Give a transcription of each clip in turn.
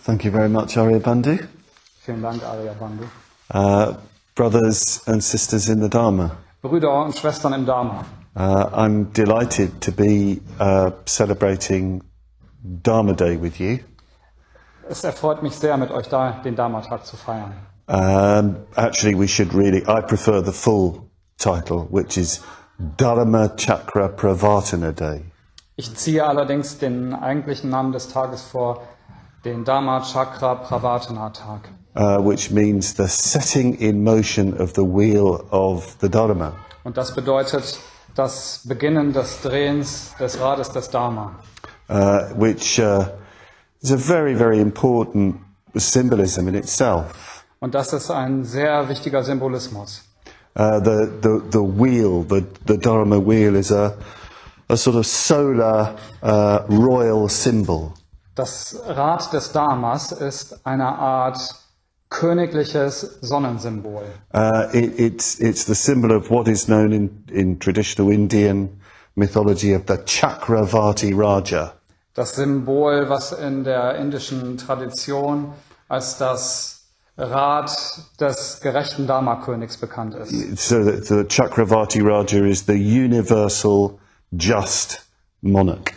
Thank you very much, Arya Bandhu. Vielen Dank, Arya Bandhu. Brothers and sisters in the Dharma. Brüder und Schwestern im Dharma. I'm delighted to be celebrating Dharma Day with you. Es erfreut mich sehr, mit euch den Dharma-Tag zu feiern. Actually, I prefer the full title, which is Dharma Chakra Pravartana Day. Ich ziehe allerdings den eigentlichen Namen des Tages vor, den Dharma Chakra Pravartana Tag. Which means the setting in motion of the wheel of the Dharma. Und das bedeutet das Beginnen des Drehens des Rades des Dharma. Which is a very, very important symbolism in itself. Und das ist ein sehr wichtiger Symbolismus. The wheel, the Dharma wheel, is a sort of solar royal symbol. Das Rad des Dharmas ist eine Art königliches Sonnensymbol. It's the symbol of what is known in traditional Indian mythology of the Chakravarti Raja. Das Symbol, was in der indischen Tradition als das Rad des gerechten Dharma-Königs bekannt ist. So the Chakravarti Raja is the universal just monarch.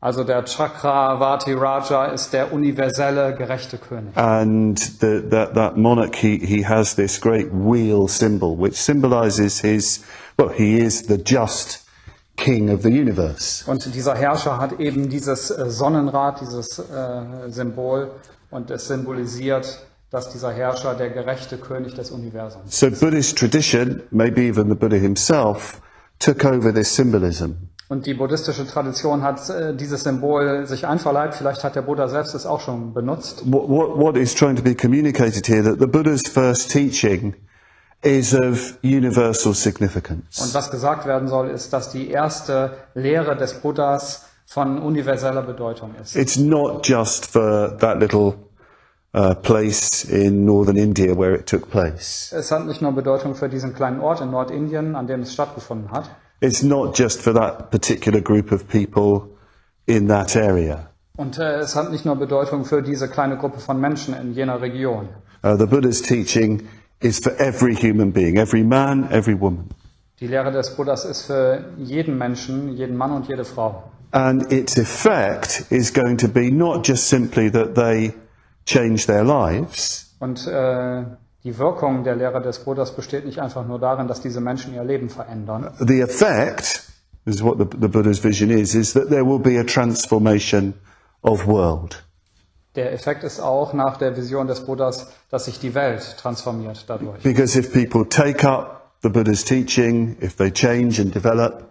Also der Chakravarti Raja ist der universelle gerechte König. And that monarch, he has this great wheel symbol, which symbolizes he is the just king of the universe. Und dieser Herrscher hat eben dieses Sonnenrad, dieses Symbol, und es symbolisiert, dass dieser Herrscher der gerechte König des Universums ist. So Buddhist tradition, maybe even the Buddha himself, took over this symbolism. Und die buddhistische Tradition hat dieses Symbol sich einverleibt. Vielleicht hat der Buddha selbst es auch schon benutzt. What is trying to be communicated here, that the Buddha's first teaching is of universal significance. Und was gesagt werden soll, ist, dass die erste Lehre des Buddhas von universeller Bedeutung ist. It's not just for that little place in northern India where it took place. Es hat nicht nur Bedeutung für diesen kleinen Ort in Nordindien, an dem es stattgefunden hat. It's not just for that particular group of people in that area. Und es hat nicht nur Bedeutung für diese kleine Gruppe von Menschen in jener Region. The Buddha's teaching is for every human being, every man, every woman. Die Lehre des Buddhas ist für jeden Menschen, jeden Mann und jede Frau. And its effect is going to be not just simply that they change their lives. Und die Wirkung der Lehre des Buddhas besteht nicht einfach nur darin, dass diese Menschen ihr Leben verändern. The effect, is what the Buddha's vision is that there will be a transformation of world. Der Effekt ist auch nach der Vision des Buddhas, dass sich die Welt transformiert dadurch. Because if people take up the Buddha's teaching, if they change and develop,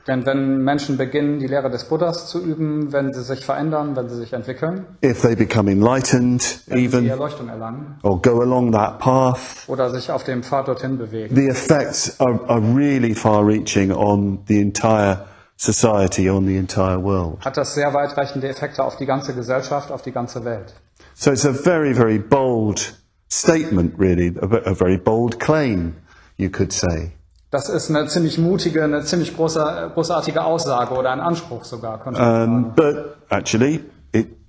denn wenn Menschen beginnen, die Lehre des Buddhas zu üben, wenn sie sich verändern, wenn sie sich entwickeln, if they become enlightened wenn even, sie Erleuchtung erlangen or go along that path, oder sich auf dem Pfad dorthin bewegen, the effects are really far-reaching on the entire society, on the entire world. hat das sehr weitreichende Effekte auf die ganze Gesellschaft, auf die ganze Welt. So it's a very, very bold statement, really, a very bold claim, you could say. Das ist eine ziemlich mutige, eine ziemlich großartige Aussage oder ein Anspruch sogar, könnte man sagen. But actually,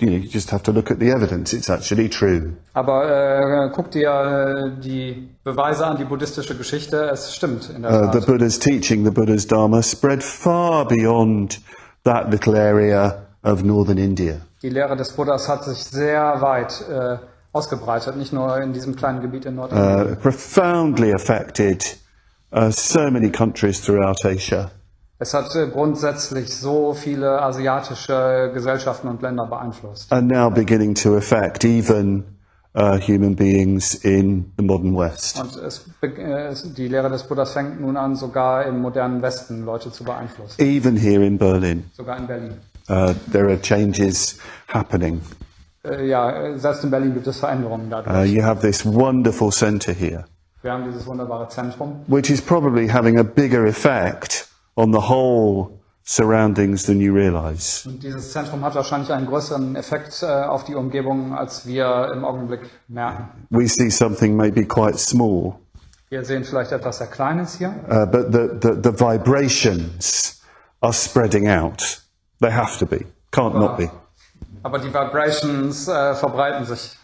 you just have to look at the evidence. It's actually true. Aber guck dir die Beweise an, die buddhistische Geschichte. Es stimmt in der Tat. The Buddha's teaching, the Buddha's Dharma spread far beyond that little area of northern India. Die Lehre des Buddhas hat sich sehr weit ausgebreitet, nicht nur in diesem kleinen Gebiet in Nordindien. Profoundly affected so many countries throughout Asia. Es hat grundsätzlich so viele asiatische Gesellschaften und Länder beeinflusst. And now beginning to affect even human beings in the modern West. Und die Lehre des Buddhas fängt nun an, sogar im modernen Westen Leute zu beeinflussen. Even here in Berlin. Sogar in Berlin. There are changes happening. Ja, selbst in Berlin gibt es Veränderungen dadurch. You have this wonderful center here, Wir haben dieses wunderbare Zentrum, which is probably having a bigger effect on the whole surroundings than you realize. und dieses Zentrum hat wahrscheinlich einen größeren Effekt auf die Umgebung, als wir im Augenblick merken. We see something maybe quite small, Wir sehen vielleicht etwas sehr Kleines hier, but the vibrations are spreading out. They have to be. Can't not be. Aber die Vibrations verbreiten sich.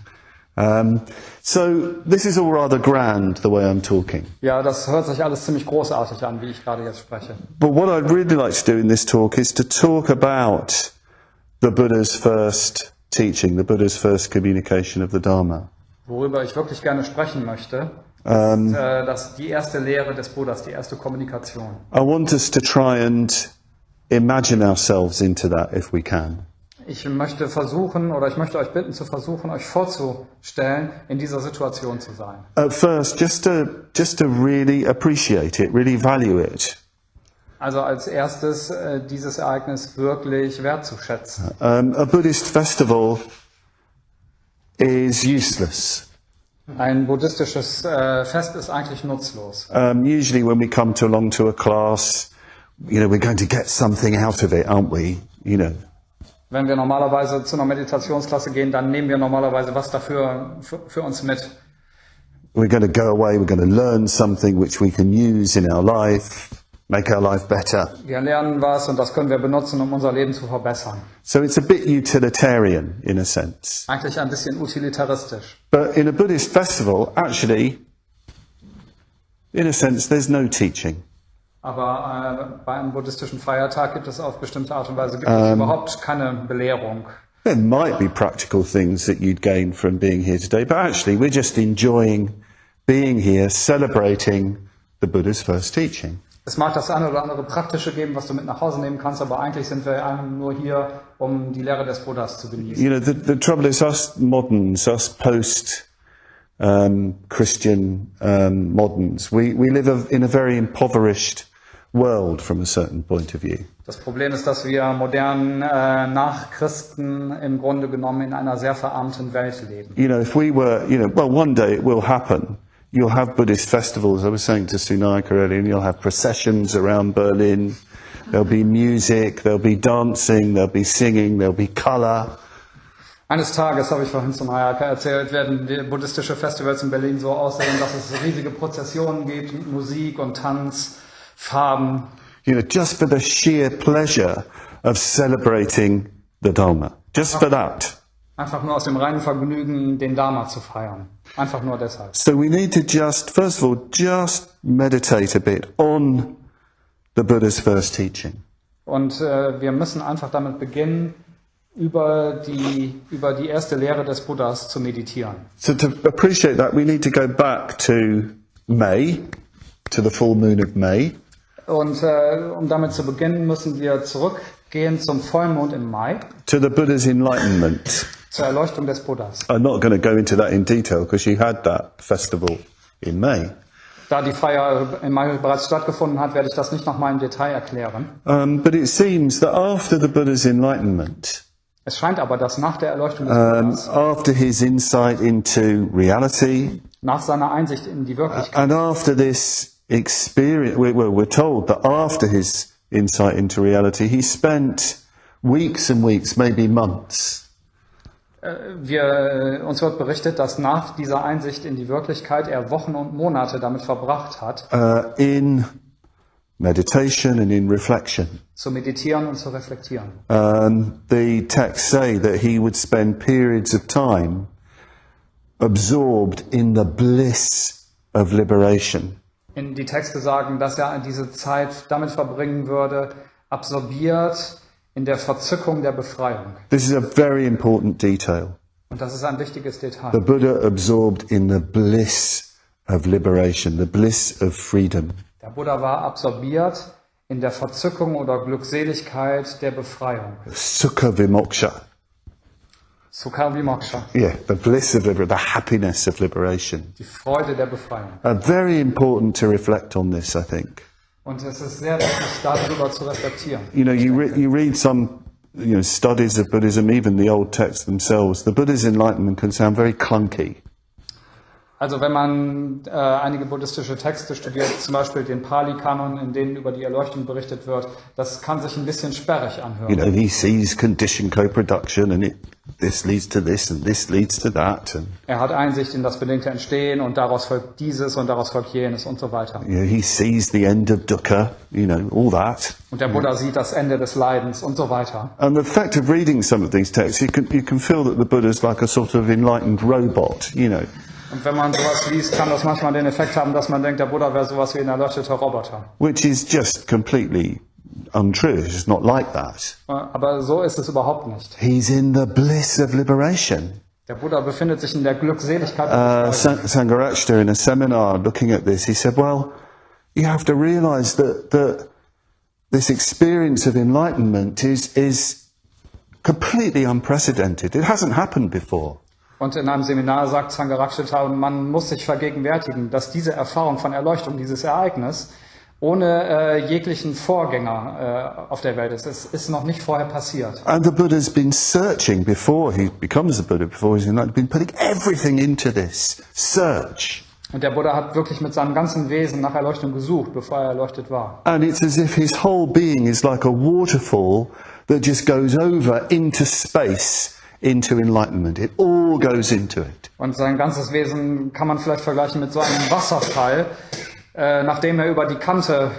So this is all rather grand, the way I'm talking. Ja, das hört sich alles ziemlich großartig an, wie ich gerade jetzt spreche. But what I'd really like to do in this talk is to talk about the Buddha's first teaching, the Buddha's first communication of the Dharma. Worüber ich wirklich gerne sprechen möchte, ist dass die erste Lehre des Buddhas, die erste Kommunikation. I want us to try and imagine ourselves into that if we can. Ich möchte euch bitten zu versuchen, euch vorzustellen, in dieser Situation zu sein. At first, just to really appreciate it, really value it. Also als erstes dieses Ereignis wirklich wertzuschätzen. A Buddhist festival is useless. Ein buddhistisches Fest ist eigentlich nutzlos. Usually when we come along to a class, we're going to get something out of it, aren't we? Wenn wir normalerweise zu einer Meditationsklasse gehen, dann nehmen wir normalerweise was dafür für uns mit. We're going to go away, we're going to learn something which we can use in our life, make our life better. Wir lernen was und das können wir benutzen, um unser Leben zu verbessern. So it's a bit utilitarian in a sense. Eigentlich ein bisschen utilitaristisch. But in a Buddhist festival, actually, in a sense, there's no teaching. Aber bei einem buddhistischen Feiertag gibt es auf bestimmte Art und Weise überhaupt keine Belehrung. There might be practical things that you'd gain from being here today, but actually we're just enjoying being here, celebrating the Buddha's first teaching. Es mag das eine oder andere Praktische geben, was du mit nach Hause nehmen kannst, aber eigentlich sind wir nur hier, um die Lehre des Buddhas zu genießen. The trouble is us moderns, us post-Christian moderns, we live in a very impoverished world from a certain point of view. Das Problem ist, dass wir modernen Nachchristen im Grunde genommen in einer sehr verarmten Welt leben. If we were, one day it will happen. You'll have Buddhist festivals, I was saying to Sunaika earlier, and you'll have processions around Berlin. There'll be music, there'll be dancing, there'll be singing, there'll be color. Eines Tages, habe ich vorhin zu Sunaika erzählt, werden die buddhistische Festivals in Berlin so aussehen, dass es riesige Prozessionen gibt mit Musik und Tanz, Farben. Just for the sheer pleasure of celebrating the Dharma. Just for that. Einfach nur aus dem reinen Vergnügen, den Dharma zu feiern. Einfach nur deshalb. So we need to first of all, just meditate a bit on the Buddha's first teaching. Und wir müssen einfach damit beginnen, über die erste Lehre des Buddhas zu meditieren. So to appreciate that, we need to go back to May, to the full moon of May. Und um damit zu beginnen, müssen wir zurückgehen zum Vollmond im Mai. To the Buddha's enlightenment. Zur Erleuchtung des Buddhas. I'm not going to go into that in detail because you had that festival in May. Da die Feier im Mai bereits stattgefunden hat, werde ich das nicht nochmal im Detail erklären. But it seems that after the Buddha's enlightenment, es scheint aber, dass nach der Erleuchtung des Buddhas, after his insight into reality, nach seiner Einsicht in die Wirklichkeit, and after this experience, we're told that after his insight into reality, he spent weeks and weeks, maybe months. Uns wird berichtet, dass nach dieser Einsicht in die Wirklichkeit er Wochen und Monate damit verbracht hat, in meditation and in reflection. Zu meditieren und zu reflektieren. The texts say that he would spend periods of time absorbed in the bliss of liberation. Die Texte sagen, dass er diese Zeit damit verbringen würde, absorbiert in der Verzückung der Befreiung. This is a very important detail. Und das ist ein wichtiges Detail. The Buddha absorbed in the bliss of liberation, the bliss of freedom. Der Buddha war absorbiert in der Verzückung oder Glückseligkeit der Befreiung. Sukha vimoksha. Sukha vimoksha. Yeah, the bliss of liberation, the happiness of liberation. Die Freude der Befreiung. Very important to reflect on this, I think. Und es ist sehr wichtig, darüber zu reflektieren. You read some studies of Buddhism, even the old texts themselves. The Buddha's enlightenment can sound very clunky. Also wenn man einige buddhistische Texte studiert, zum Beispiel den Pali-Kanon, in denen über die Erleuchtung berichtet wird, das kann sich ein bisschen sperrig anhören. You know, he sees conditioned co-production and this leads to this and this leads to that. And, Er hat Einsicht in das bedingte Entstehen und daraus folgt dieses und daraus folgt jenes und so weiter. you know, he sees the end of dukkha, you know, all that. Und der Buddha sieht das Ende des Leidens und so weiter. And the effect of reading some of these texts, you can feel that the Buddha is like a sort of enlightened robot, you know. Und wenn man sowas liest, kann das manchmal den Effekt haben, dass man denkt, der Buddha wäre sowas wie ein erleuchteter Roboter. Which is just completely untrue. It's not like that. Aber so ist es überhaupt nicht. He's in the bliss of liberation. Der Buddha befindet sich in der Glückseligkeit des Befreiens. Sangharakshita, in a seminar looking at this, he said, well, you have to realize that this experience of enlightenment is completely unprecedented. It hasn't happened before. Und in einem Seminar sagt Sangharakshita, man muss sich vergegenwärtigen, dass diese Erfahrung von Erleuchtung, dieses Ereignis, ohne jeglichen Vorgänger auf der Welt ist. Es ist noch nicht vorher passiert. And the Buddha's been searching before he becomes a Buddha, before he's enlightened, been putting everything into this search. Und der Buddha hat wirklich mit seinem ganzen Wesen nach Erleuchtung gesucht, bevor er erleuchtet war. And it's as if his whole being is like a waterfall that just goes over into space, into enlightenment. It all goes into it. Und sein ganzes Wesen kann man vielleicht vergleichen mit so einem Wasserfall, nachdem er über die Kante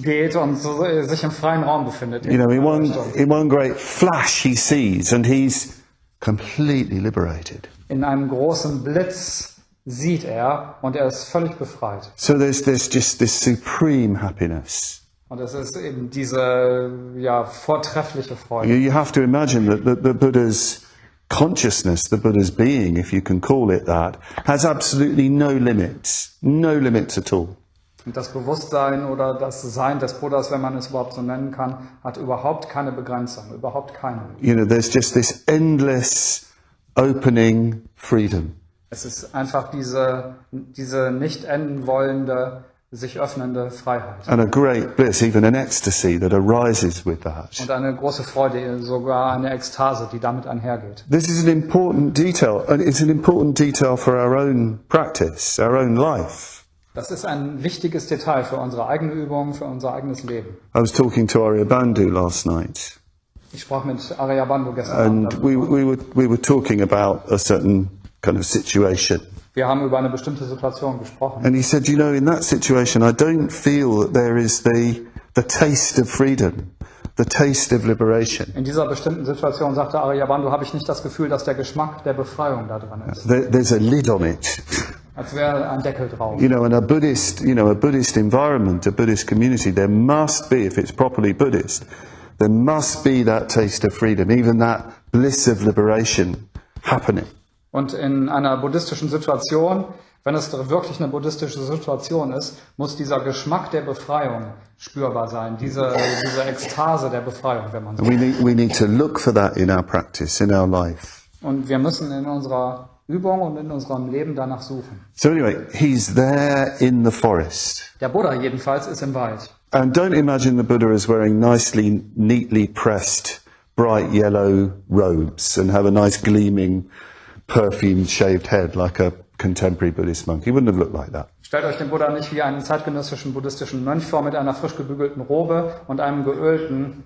geht und sich im freien Raum befindet. You know, in one great flash he sees and he's completely liberated. In einem großen Blitz sieht er und er ist völlig befreit. So there's just this supreme happiness. Und es ist eben diese vortreffliche Freude. You have to imagine that the Buddha's consciousness, the Buddha's being, if you can call it that, has absolutely no limits at all. Und das Bewusstsein oder das Sein des Buddhas, wenn man es überhaupt so nennen kann, hat überhaupt keine Begrenzung, überhaupt keine. You know, there's just this endless opening freedom. Es ist einfach diese nicht enden wollende, sich öffnende Freiheit. And a great bliss, even an ecstasy that arises with that. Und eine große Freude, sogar eine Ekstase, die damit einhergeht. This is an important detail, and it's an important detail for our own practice, our own life. Das ist ein wichtiges Detail für unsere eigene Übung, für unser eigenes Leben. I was talking to Aryabandhu last night, Ich sprach mit Aryabandhu gestern and Abend. we were talking about a certain kind of situation. Wir haben über eine bestimmte Situation gesprochen. And he said, you know, in that situation, I don't feel that there is the taste of freedom, the taste of liberation. In dieser bestimmten Situation, sagte Aryabandhu, habe ich nicht das Gefühl, dass der Geschmack der Befreiung da dran ist. There's a lid on it. Als wäre ein Deckel drauf. You know, in a Buddhist environment, a Buddhist community, there must be, if it's properly Buddhist, there must be that taste of freedom, even that bliss of liberation happening. Und in einer buddhistischen Situation, wenn es wirklich eine buddhistische Situation ist, muss dieser Geschmack der Befreiung spürbar sein, diese Ekstase der Befreiung, wenn man so will. We need to look for that in our practice, in our life. Und wir müssen in unserer Übung und in unserem Leben danach suchen. So anyway, he's there in the forest. Der Buddha jedenfalls ist im Wald. And don't imagine the Buddha as wearing neatly pressed, bright yellow robes and have a nice gleaming, perfumed shaved head like a contemporary Buddhist monk. He wouldn't have looked like that. Stellt euch den Buddha nicht wie einen zeitgenössischen buddhistischen Mönch vor mit einer frisch gebügelten Robe und einem geölten.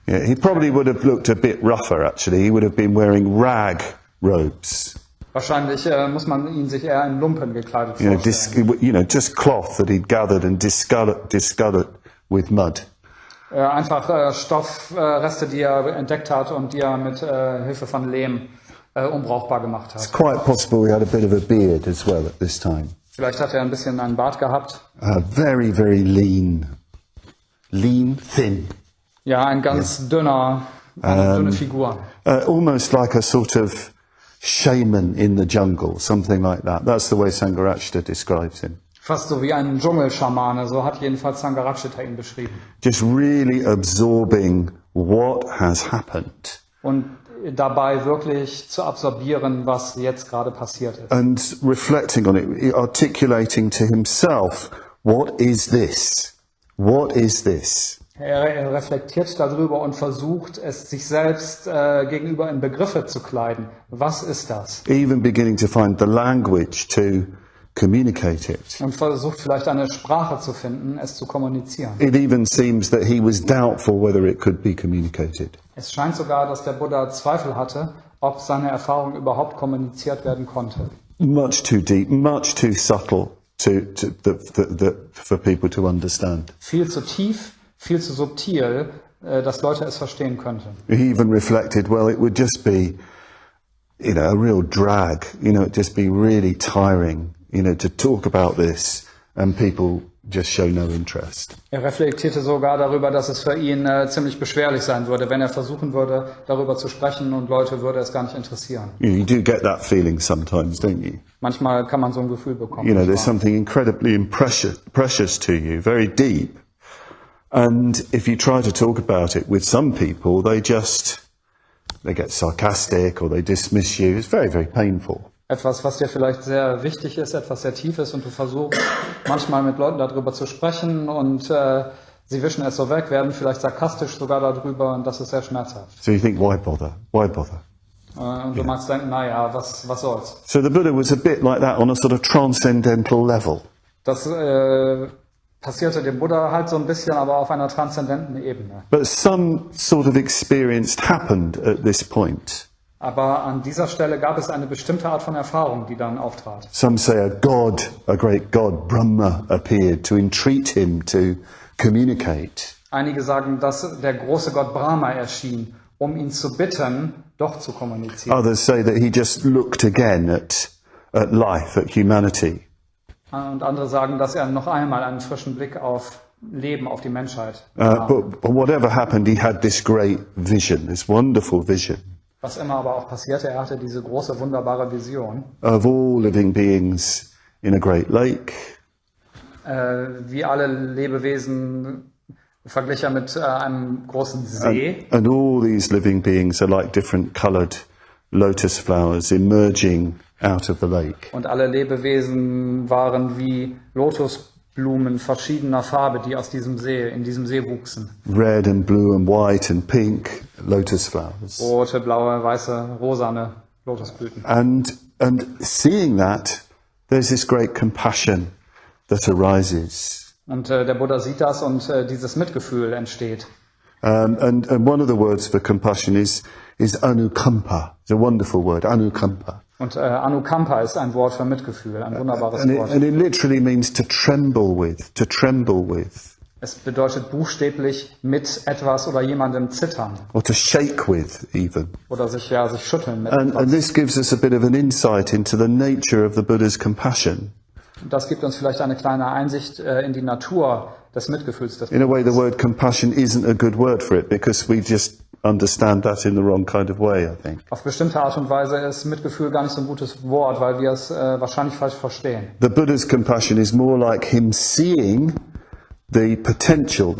Yeah, he probably would have looked a bit rougher actually. He would have been wearing rag robes. Wahrscheinlich muss man ihn sich eher in Lumpen gekleidet vorstellen. Just cloth that he'd gathered and discolored with mud. Einfach Stoffreste, die er entdeckt hat und die er mit Hilfe von Lehm unbrauchbar gemacht It's hat. quite possible he had a bit of a beard as well at this time. Vielleicht hat er ein bisschen einen Bart gehabt. Very, very lean, thin. Ja, ein ganz dünne Figur. Almost like a sort of shaman in the jungle, something like that. That's the way Sangharakshita describes him. Fast so wie ein Dschungelschamane, so hat jedenfalls Sangharakshita ihn beschrieben. Just really absorbing what has happened. Und dabei wirklich zu absorbieren, was jetzt gerade passiert ist. And reflecting on it, articulating to himself, what is this? What is this? Er reflektiert darüber und versucht, es sich selbst gegenüber in Begriffe zu kleiden. Was ist das? Even beginning to find the language to communicate it. Und versucht vielleicht eine Sprache zu finden, es zu kommunizieren. It even seems that he was doubtful whether it could be communicated. Es scheint sogar, dass der Buddha Zweifel hatte, ob seine Erfahrung überhaupt kommuniziert werden konnte. Much too deep, much too subtle for people to understand. Viel zu tief, viel zu subtil, dass Leute es verstehen könnten. He even reflected, well, it would just be, a real drag, it'd just be really tiring, to talk about this and people just show no interest. Er reflektierte sogar darüber, dass es für ihn ziemlich beschwerlich sein würde, wenn er versuchen würde, darüber zu sprechen und Leute würde es gar nicht interessieren. You do get that feeling sometimes, don't you? Manchmal kann man so ein Gefühl bekommen. There's something incredibly precious to you, very deep. And if you try to talk about it with some people, they get sarcastic or they dismiss you. It's very, very painful. Etwas, was dir vielleicht sehr wichtig ist, etwas sehr Tiefes und du versuchst manchmal mit Leuten darüber zu sprechen und sie wischen es so weg, werden vielleicht sarkastisch sogar darüber und das ist sehr schmerzhaft. So you think, why bother? Why bother? Und du magst denken, naja, was soll's? So the Buddha was a bit like that on a sort of transcendental level. Das passierte dem Buddha halt so ein bisschen, aber auf einer transzendenten Ebene. But some sort of experience happened at this point. Aber an dieser Stelle gab es eine bestimmte Art von Erfahrung, die dann auftrat. Some say a great god, Brahma, appeared to entreat him to communicate. Einige sagen, dass der große Gott Brahma erschien, um ihn zu bitten, doch zu kommunizieren. Others say that he just looked again at life, at humanity. Und andere sagen, dass er noch einmal einen frischen Blick auf Leben, auf die Menschheit But whatever happened, he had this great vision, this wonderful vision. Was immer aber auch passierte, er hatte diese große, wunderbare Vision. Of all living beings in a great lake. Wie alle Lebewesen verglich er mit einem großen See. And all these living beings are like different coloured lotus flowers emerging out of the lake. Und alle Lebewesen waren wie Lotusblumen verschiedener Farbe, die in diesem See wuchsen. Red and blue and white and pink lotus flowers. Rote, blaue, weiße, rosane Lotusblüten. And seeing that, there's this great compassion that arises. Und der Buddha sieht das und dieses Mitgefühl entsteht. And one of the words for compassion is anukampa. It's a wonderful word, anukampa. Und Anukampa ist ein Wort für Mitgefühl, ein wunderbares Wort. And it literally means to tremble with. Es bedeutet buchstäblich mit etwas oder jemandem zittern. Or to shake with, even. Oder sich schütteln mit And etwas. this gives us a bit of an insight into the nature of the Buddha's compassion. Und das gibt uns vielleicht eine kleine Einsicht in die Natur des Mitgefühls des In a way, the Buddhas. word compassion isn't a good word for it because we just understand that in the wrong kind of way, I think. Auf bestimmte Art und Weise ist Mitgefühl gar nicht so ein gutes Wort, weil wir es wahrscheinlich falsch verstehen. The Buddha's compassion is more like him seeing the potential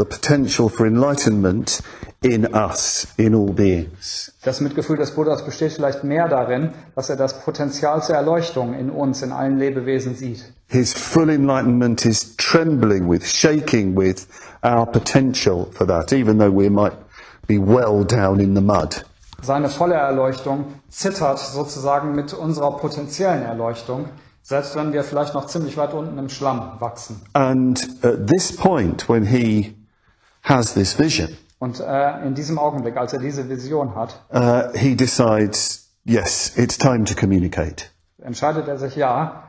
for enlightenment in us, in all beings. Das Mitgefühl des Buddhas besteht vielleicht mehr darin, dass er das Potenzial zur Erleuchtung in uns, in allen Lebewesen sieht. His full enlightenment is trembling with, shaking with our potential for that, even though we might be well down in the mud. Seine volle Erleuchtung zittert sozusagen mit unserer potenziellen Erleuchtung, selbst wenn wir vielleicht noch ziemlich weit unten im Schlamm wachsen. And at this point, when he has this vision, Und in diesem Augenblick, als er diese Vision hat, he decides, yes, it's time to communicate. entscheidet er sich,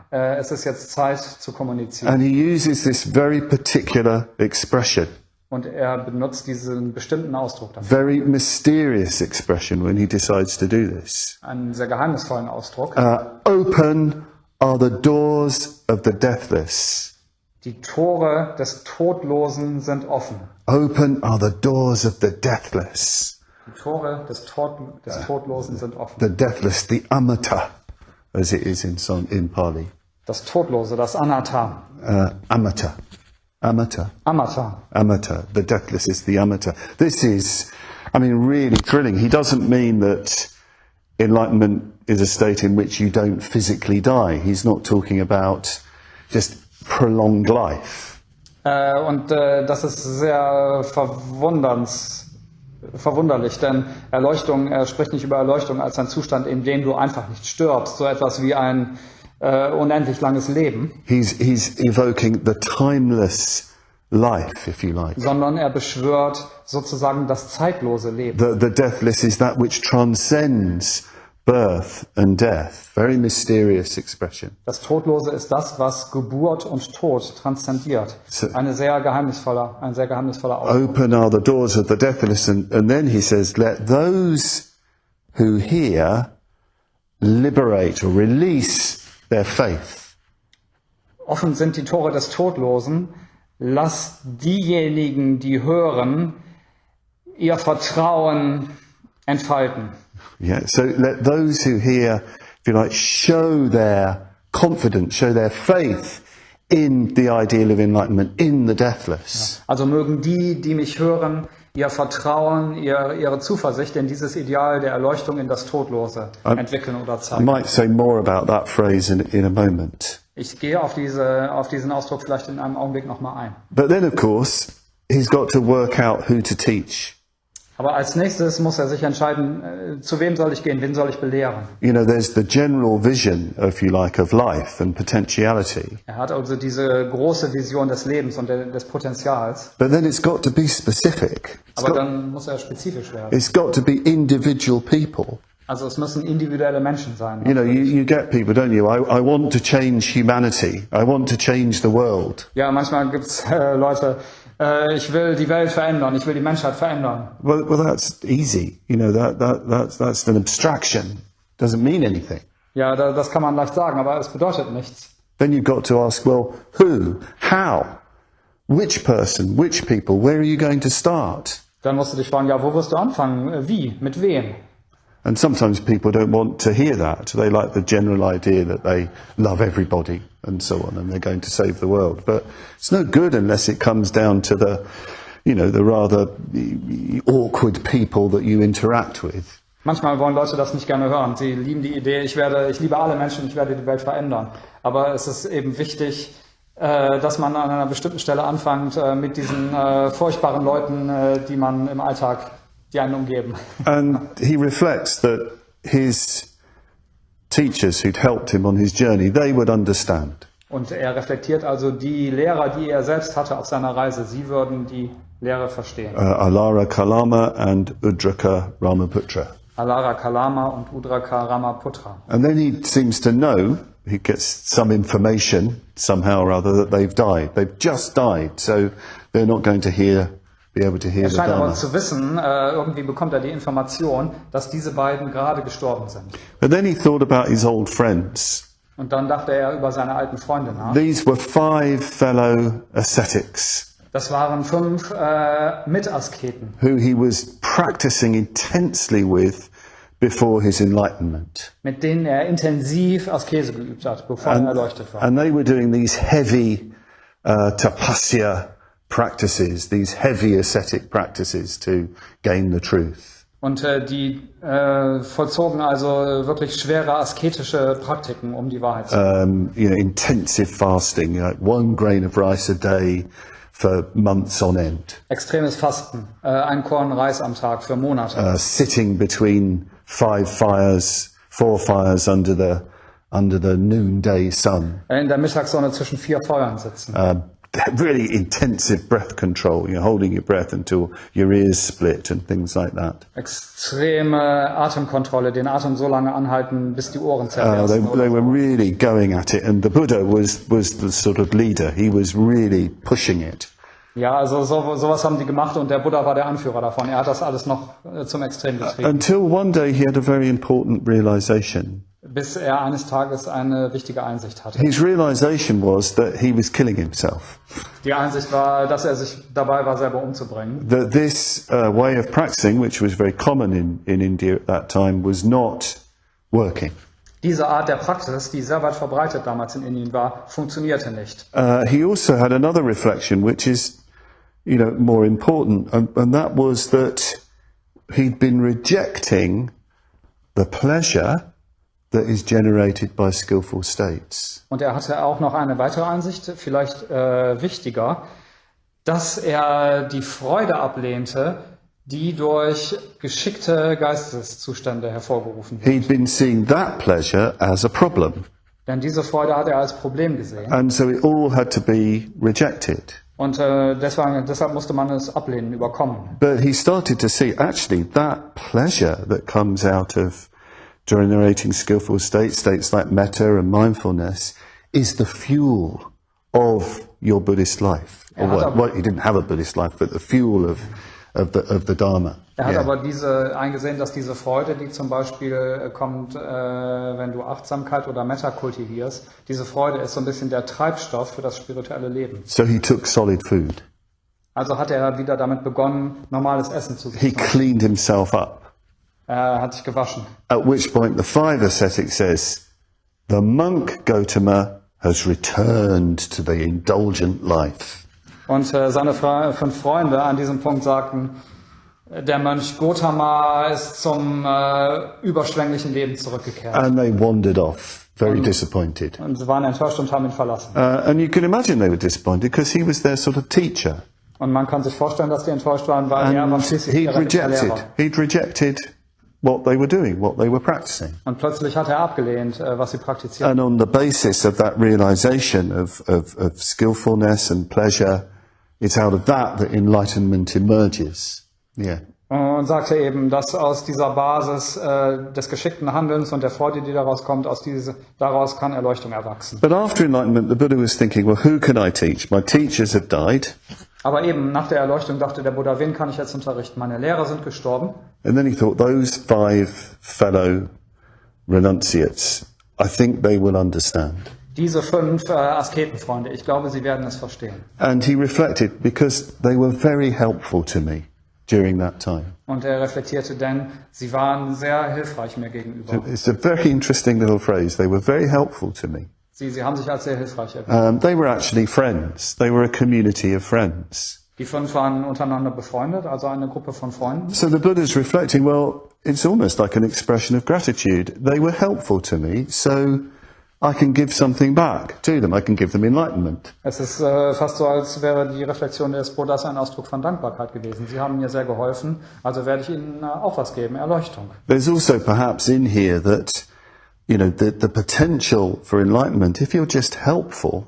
es ist jetzt Zeit zu kommunizieren. And he uses this very particular expression, Und er benutzt diesen bestimmten Ausdruck dafür. very mysterious expression when he decides to do this. Einen sehr geheimnisvollen Ausdruck. Open are the doors of the deathless. Die Tore des Todlosen sind offen. Open are the doors of the deathless. Die Tore des Todlosen sind offen. The deathless, the amata, as it is in Pali. Das Todlose, das Anatta. Amata. Amata. The deathless is the amata. This is, really thrilling. He doesn't mean that enlightenment is a state in which you don't physically die. He's not talking about just prolonged life. Das ist sehr verwunderlich, denn Erleuchtung, er spricht nicht über Erleuchtung als einen Zustand, in dem du einfach nicht stirbst, so etwas wie ein unendlich langes Leben. He's evoking the timeless life, if you like. Sondern er beschwört sozusagen das zeitlose Leben. The deathless is that which transcends birth and death. Very mysterious expression. Das Todlose ist das, was Geburt und Tod transzendiert. Ein sehr geheimnisvoller Ausdruck. Open are the doors of the deathless, and then he says, let those who hear liberate or release their faith. Offen sind die Tore des Todlosen. Lass diejenigen, die hören, ihr Vertrauen entfalten. Yeah, so let those who hear, if you like, show their confidence, show their faith in the ideal of enlightenment, in the deathless. Also mögen die mich hören, ihr Vertrauen, ihre Zuversicht in dieses Ideal der Erleuchtung in das Todlose entwickeln oder I zeigen. might say more about that phrase in a moment. Ich gehe auf diesen Ausdruck vielleicht in einem Augenblick nochmal ein. But then, of course, he's got to work out who to teach. Aber als nächstes muss er sich entscheiden, zu wem soll ich gehen, wen soll ich belehren. You know, there's the general vision, if you like, of life and potentiality. Er hat also diese große Vision des Lebens und des Potenzials. But then it's got to be specific. Aber dann muss er spezifisch werden. It's got to be individual people. Also es müssen individuelle Menschen sein. You know, you get people, don't you? I want to change humanity. I want to change the world. Ja, manchmal gibt's Leute, ich will die Welt verändern, ich will die Menschheit verändern. Well, that's easy. You know, that's an abstraction. Doesn't mean anything. Ja, das kann man leicht sagen, aber es bedeutet nichts. Then you've got to ask, well, who? How? Which person? Which people? Where are you going to start? Dann musst du dich fragen, ja, wo wirst du anfangen? Wie? Mit wem? And sometimes people don't want to hear that. They like the general idea that they love everybody and so on, and they're going to save the world. But it's no good unless it comes down to the rather awkward people that you interact with. Manchmal wollen Leute das nicht gerne hören. Sie lieben die Idee, ich liebe alle Menschen, ich werde die Welt verändern. Aber es ist eben wichtig, dass man an einer bestimmten Stelle anfängt mit diesen furchtbaren Leuten, die man im Alltag die einen umgeben. And he reflects that his teachers who'd helped him on his journey, they would understand. Und er reflektiert also die Lehrer, die er selbst hatte auf seiner Reise. Sie würden die Lehre verstehen. Alara Kalama and Udraka Ramaputra. Alara Kalama und Udraka Ramaputra. And then he seems to know, he gets some information somehow or other that they've died. They've just died, so they're not going to be able to hear the Er scheint aber Dharma. zu wissen, irgendwie bekommt er die Information, dass diese beiden gerade gestorben sind. But then he thought about his old friends. Und dann dachte er über seine alten Freunde nach. These were 5 fellow ascetics Das waren 5 Mitasketen, who he was practicing intensely with before his enlightenment. mit denen er intensiv Askese geübt hat, bevor er erleuchtet war. And they were doing these heavy tapasya practices, these heavy ascetic practices to gain the truth. Und die vollzogen also wirklich schwere asketische Praktiken, um die Wahrheit zu finden. Intensive fasting, 1 grain of rice a day for months on end. Extremes Fasten, ein Korn Reis am Tag für Monate. Sitting between 4 fires under the noonday sun. In der Mittagssonne zwischen 4 Feuern sitzen. Really intensive breath control, holding your breath until your ears split and things like that. Extreme Atemkontrolle, den Atem so lange anhalten, bis die Ohren zerbersten. They were really going at it, and the Buddha was the sort of leader. He was really pushing it. Ja, also sowas haben die gemacht und der Buddha war der Anführer davon. Er hat das alles noch zum Extrem getrieben. Until one day he had a very important realization. Bis er eines Tages eine wichtige Einsicht hatte. His realization was that he was killing himself. Die Einsicht war, dass er sich dabei war, selber umzubringen. That this way of practicing, which was very common in India at that time, was not working. Diese Art der Praxis, die sehr weit verbreitet damals in Indien war, funktionierte nicht. He also had another reflection, which is, more important, and that was that he'd been rejecting the pleasure that is generated by skillful states. Und er hatte auch noch eine weitere Einsicht, vielleicht wichtiger. dass er die Freude ablehnte, die durch geschickte Geisteszustände hervorgerufen wird. He'd been seeing that pleasure as a problem. Denn diese Freude hat er als Problem gesehen. And so it all had to be rejected. Und deshalb musste man es ablehnen, überkommen. But he started to see, actually, that pleasure that comes out of generating skillful states like metta and mindfulness, is the fuel of your Buddhist life. Well, he didn't have a Buddhist life, but the fuel of the Dharma. Er hat aber eingesehen, dass diese Freude, die zum Beispiel kommt, wenn du Achtsamkeit oder Metta kultivierst, diese Freude ist so ein bisschen der Treibstoff für das spirituelle Leben. So he took solid food. Also hat er wieder damit begonnen, normales Essen zu He essen. cleaned himself up. Er hat sich gewaschen. At which point the five ascetic says, the monk Gautama has returned to the indulgent life. Und seine 5 Freunde an diesem Punkt sagten, der Mönch Gotama ist zum überschwänglichen Leben zurückgekehrt. And they wandered off, very disappointed. Und sie waren enttäuscht und haben ihn verlassen. And you can imagine they were disappointed because he was their sort of teacher. Und man kann sich vorstellen, dass die enttäuscht waren, weil er war And schließlich ihre Lehrer. he'd rejected what they were doing, what they were practicing. Und plötzlich hat er abgelehnt, was sie praktizierten. And on the basis of that realization of skillfulness and pleasure, it's out of that enlightenment emerges. Yeah. Und sagte eben, dass aus dieser Basis des geschickten Handelns und der Freude, die daraus kommt, daraus kann Erleuchtung erwachsen. But after enlightenment, the Buddha was thinking, well, who can I teach? My teachers have died. Aber eben nach der Erleuchtung dachte der Buddha, wen kann ich jetzt unterrichten? Meine Lehrer sind gestorben. And then he thought, those 5 fellow renunciates, I think they will understand. Diese 5 Asketenfreunde, ich glaube, sie werden es verstehen. And he reflected, because they were very helpful to me during that time. Und er reflektierte, denn sie waren sehr hilfreich mir gegenüber. It's a very interesting little phrase. They were very helpful to me. Sie haben sich als sehr hilfreich erwiesen. They were actually friends. They were a community of friends. Die 5 waren untereinander befreundet, also eine Gruppe von Freunden. So the Buddha's reflecting, well, it's almost like an expression of gratitude. They were helpful to me, so I can give something back to them. I can give them enlightenment. Es ist fast so, als wäre die Reflexion des Buddhas ein Ausdruck von Dankbarkeit gewesen. Sie haben mir sehr geholfen, also werde ich ihnen auch was geben, Erleuchtung. There's also perhaps in here that, you know, the potential for enlightenment, if you're just helpful,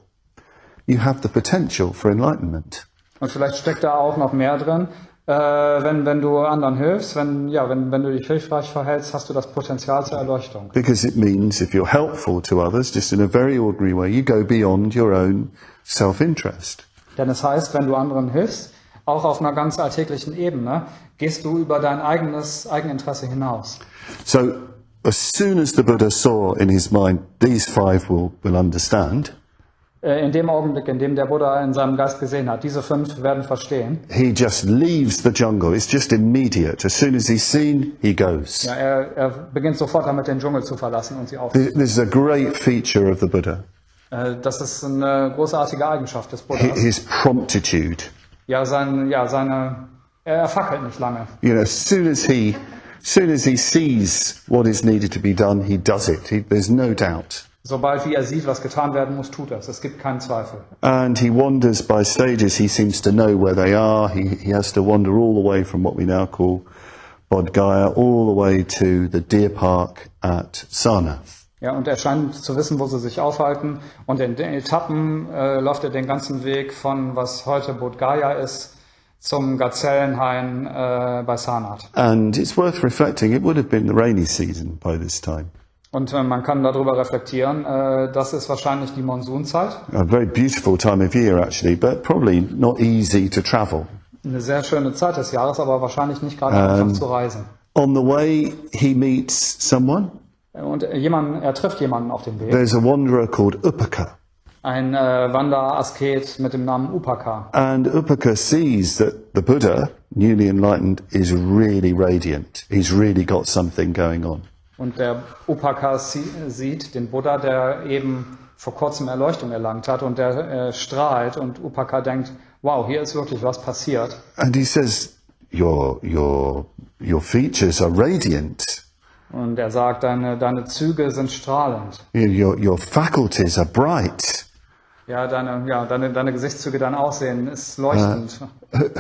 you have the potential for enlightenment. Und vielleicht steckt da auch noch mehr drin. Wenn du anderen hilfst, wenn du dich hilfreich verhältst, hast du das Potenzial zur Erleuchtung. Because it means if you're helpful to others, just in a very ordinary way, you go beyond your own self-interest. Denn es heißt, wenn du anderen hilfst, auch auf einer ganz alltäglichen Ebene, gehst du über dein Eigeninteresse hinaus. So, as soon as the Buddha saw in his mind, these 5 will understand, In dem Augenblick, in dem der Buddha in seinem Geist gesehen hat, diese 5 werden verstehen. he just leaves the jungle. It's just immediate. As soon as he's seen, he goes. Ja, er beginnt sofort damit, den Dschungel zu verlassen und sie aufzunehmen. This is a great feature of the Buddha. Das ist eine großartige Eigenschaft des Buddhas. His promptitude. Er fackelt nicht lange. You know, as soon as he sees what is needed to be done, he does it. There's no doubt. Sobald wie er sieht, was getan werden muss, tut er es. Es gibt keinen Zweifel. And he wanders by stages. He seems to know where they are. He has to wander all the way from what we now call Bodh Gaya all the way to the deer park at Sarnath. Ja, und er scheint zu wissen, wo sie sich aufhalten. Und in den Etappen läuft er den ganzen Weg von, was heute Bodh Gaya ist, zum Gazellenhain bei Sarnath. And it's worth reflecting. It would have been the rainy season by this time. Und man kann darüber reflektieren, das ist wahrscheinlich die Monsunzeit. A very beautiful time of year, actually, but probably not easy to travel. Eine sehr schöne Zeit des Jahres, aber wahrscheinlich nicht gerade einfach zu reisen. On the way, he meets someone. Und er trifft jemanden auf dem Weg. There's a wanderer called Upaka. Ein Wanderasket mit dem Namen Upaka. And Upaka sees that the Buddha, newly enlightened, is really radiant. He's really got something going on. Und der Upaka sieht den Buddha, der eben vor kurzem Erleuchtung erlangt hat, und der strahlt, und Upaka denkt, wow, hier ist wirklich was passiert. And he says, your features are radiant. Und er sagt, deine Züge sind strahlend. Your faculties are bright. Ja, deine Gesichtszüge, dein Aussehen ist leuchtend.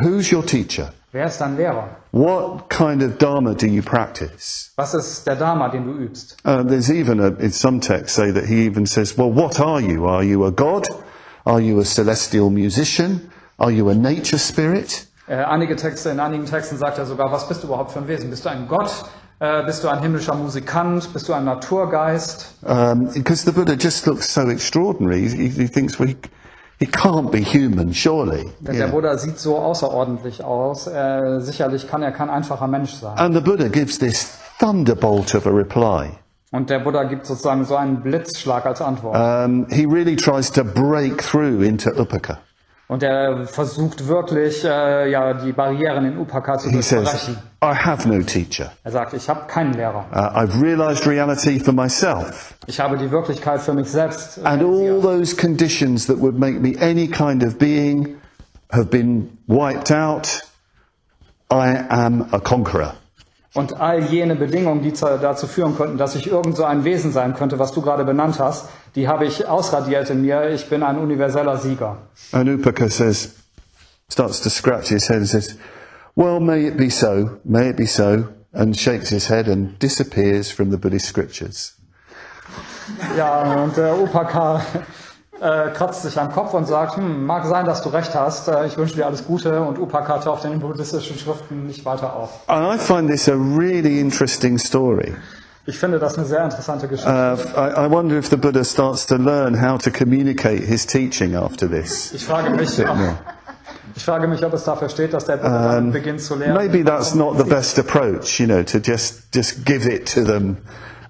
Who's your teacher? Wer ist dein Lehrer? What kind of Dharma do you practice? Was ist der Dharma, den du übst? There's even in some texts say that he even says, well, what are you? Are you a god? Are you a celestial musician? Are you a nature spirit? In einigen Texten sagt er sogar, was bist du überhaupt für ein Wesen? Bist du ein Gott? Bist du ein himmlischer Musikant? Bist du ein Naturgeist? Because the Buddha just looks so extraordinary. He thinks, well, he can't be human, surely. Der Buddha sieht so außerordentlich aus. Sicherlich kann er kein einfacher Mensch sein. And the Buddha gives this thunderbolt of a reply. Und der Buddha gibt sozusagen so einen Blitzschlag als Antwort. He really tries to break through into Upaka. Und er versucht wirklich, die Barrieren in Upaka zu durchbrechen. I have no teacher. Er sagt, ich habe keinen Lehrer. I've realized reality for myself. Ich habe die Wirklichkeit für mich selbst And all those conditions that would make me any kind of being have been wiped out. I am a conqueror. Und all jene Bedingungen, die dazu führen könnten, dass ich irgend so ein Wesen sein könnte, was du gerade benannt hast, die habe ich ausradiert in mir. Ich bin ein universeller Sieger. And Upaka starts to scratch his head and says, well, may it be so, and shakes his head and disappears from the Buddhist scriptures. Ja, und Upaka kratzt sich am Kopf und sagt, mag sein, dass du recht hast, ich wünsche dir alles Gute, und Upaka taucht in den buddhistischen Schriften nicht weiter auf. And I find this a really interesting story. Ich finde das eine sehr interessante Geschichte. I wonder if the Buddha starts to learn how to communicate his teaching after this. Ich frage mich, ob es dafür steht, dass der Buddha dann beginnt zu lehren. Maybe that's not the best approach, to just give it to them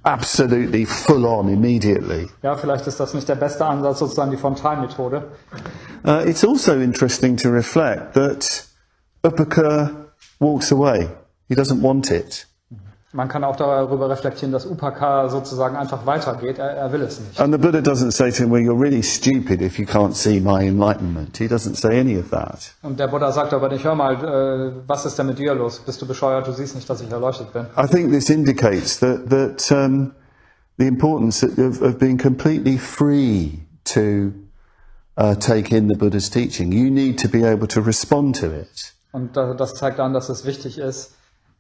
absolutely full on immediately. Ja, vielleicht ist das nicht der beste Ansatz, sozusagen die Frontalmethode. It's also interesting to reflect that Upaka walks away. He doesn't want it. Man kann auch darüber reflektieren, dass Upaka sozusagen einfach weitergeht. Er will es nicht. And the Buddha doesn't say to him, well, you're really stupid if you can't see my enlightenment. He doesn't say any of that. Und der Buddha sagt aber nicht, hör mal, was ist denn mit dir los? Bist du bescheuert? Du siehst nicht, dass ich erleuchtet bin. I think this indicates that the importance of being completely free to take in the Buddha's teaching. You need to be able to respond to it. Und das zeigt an, dass es wichtig ist,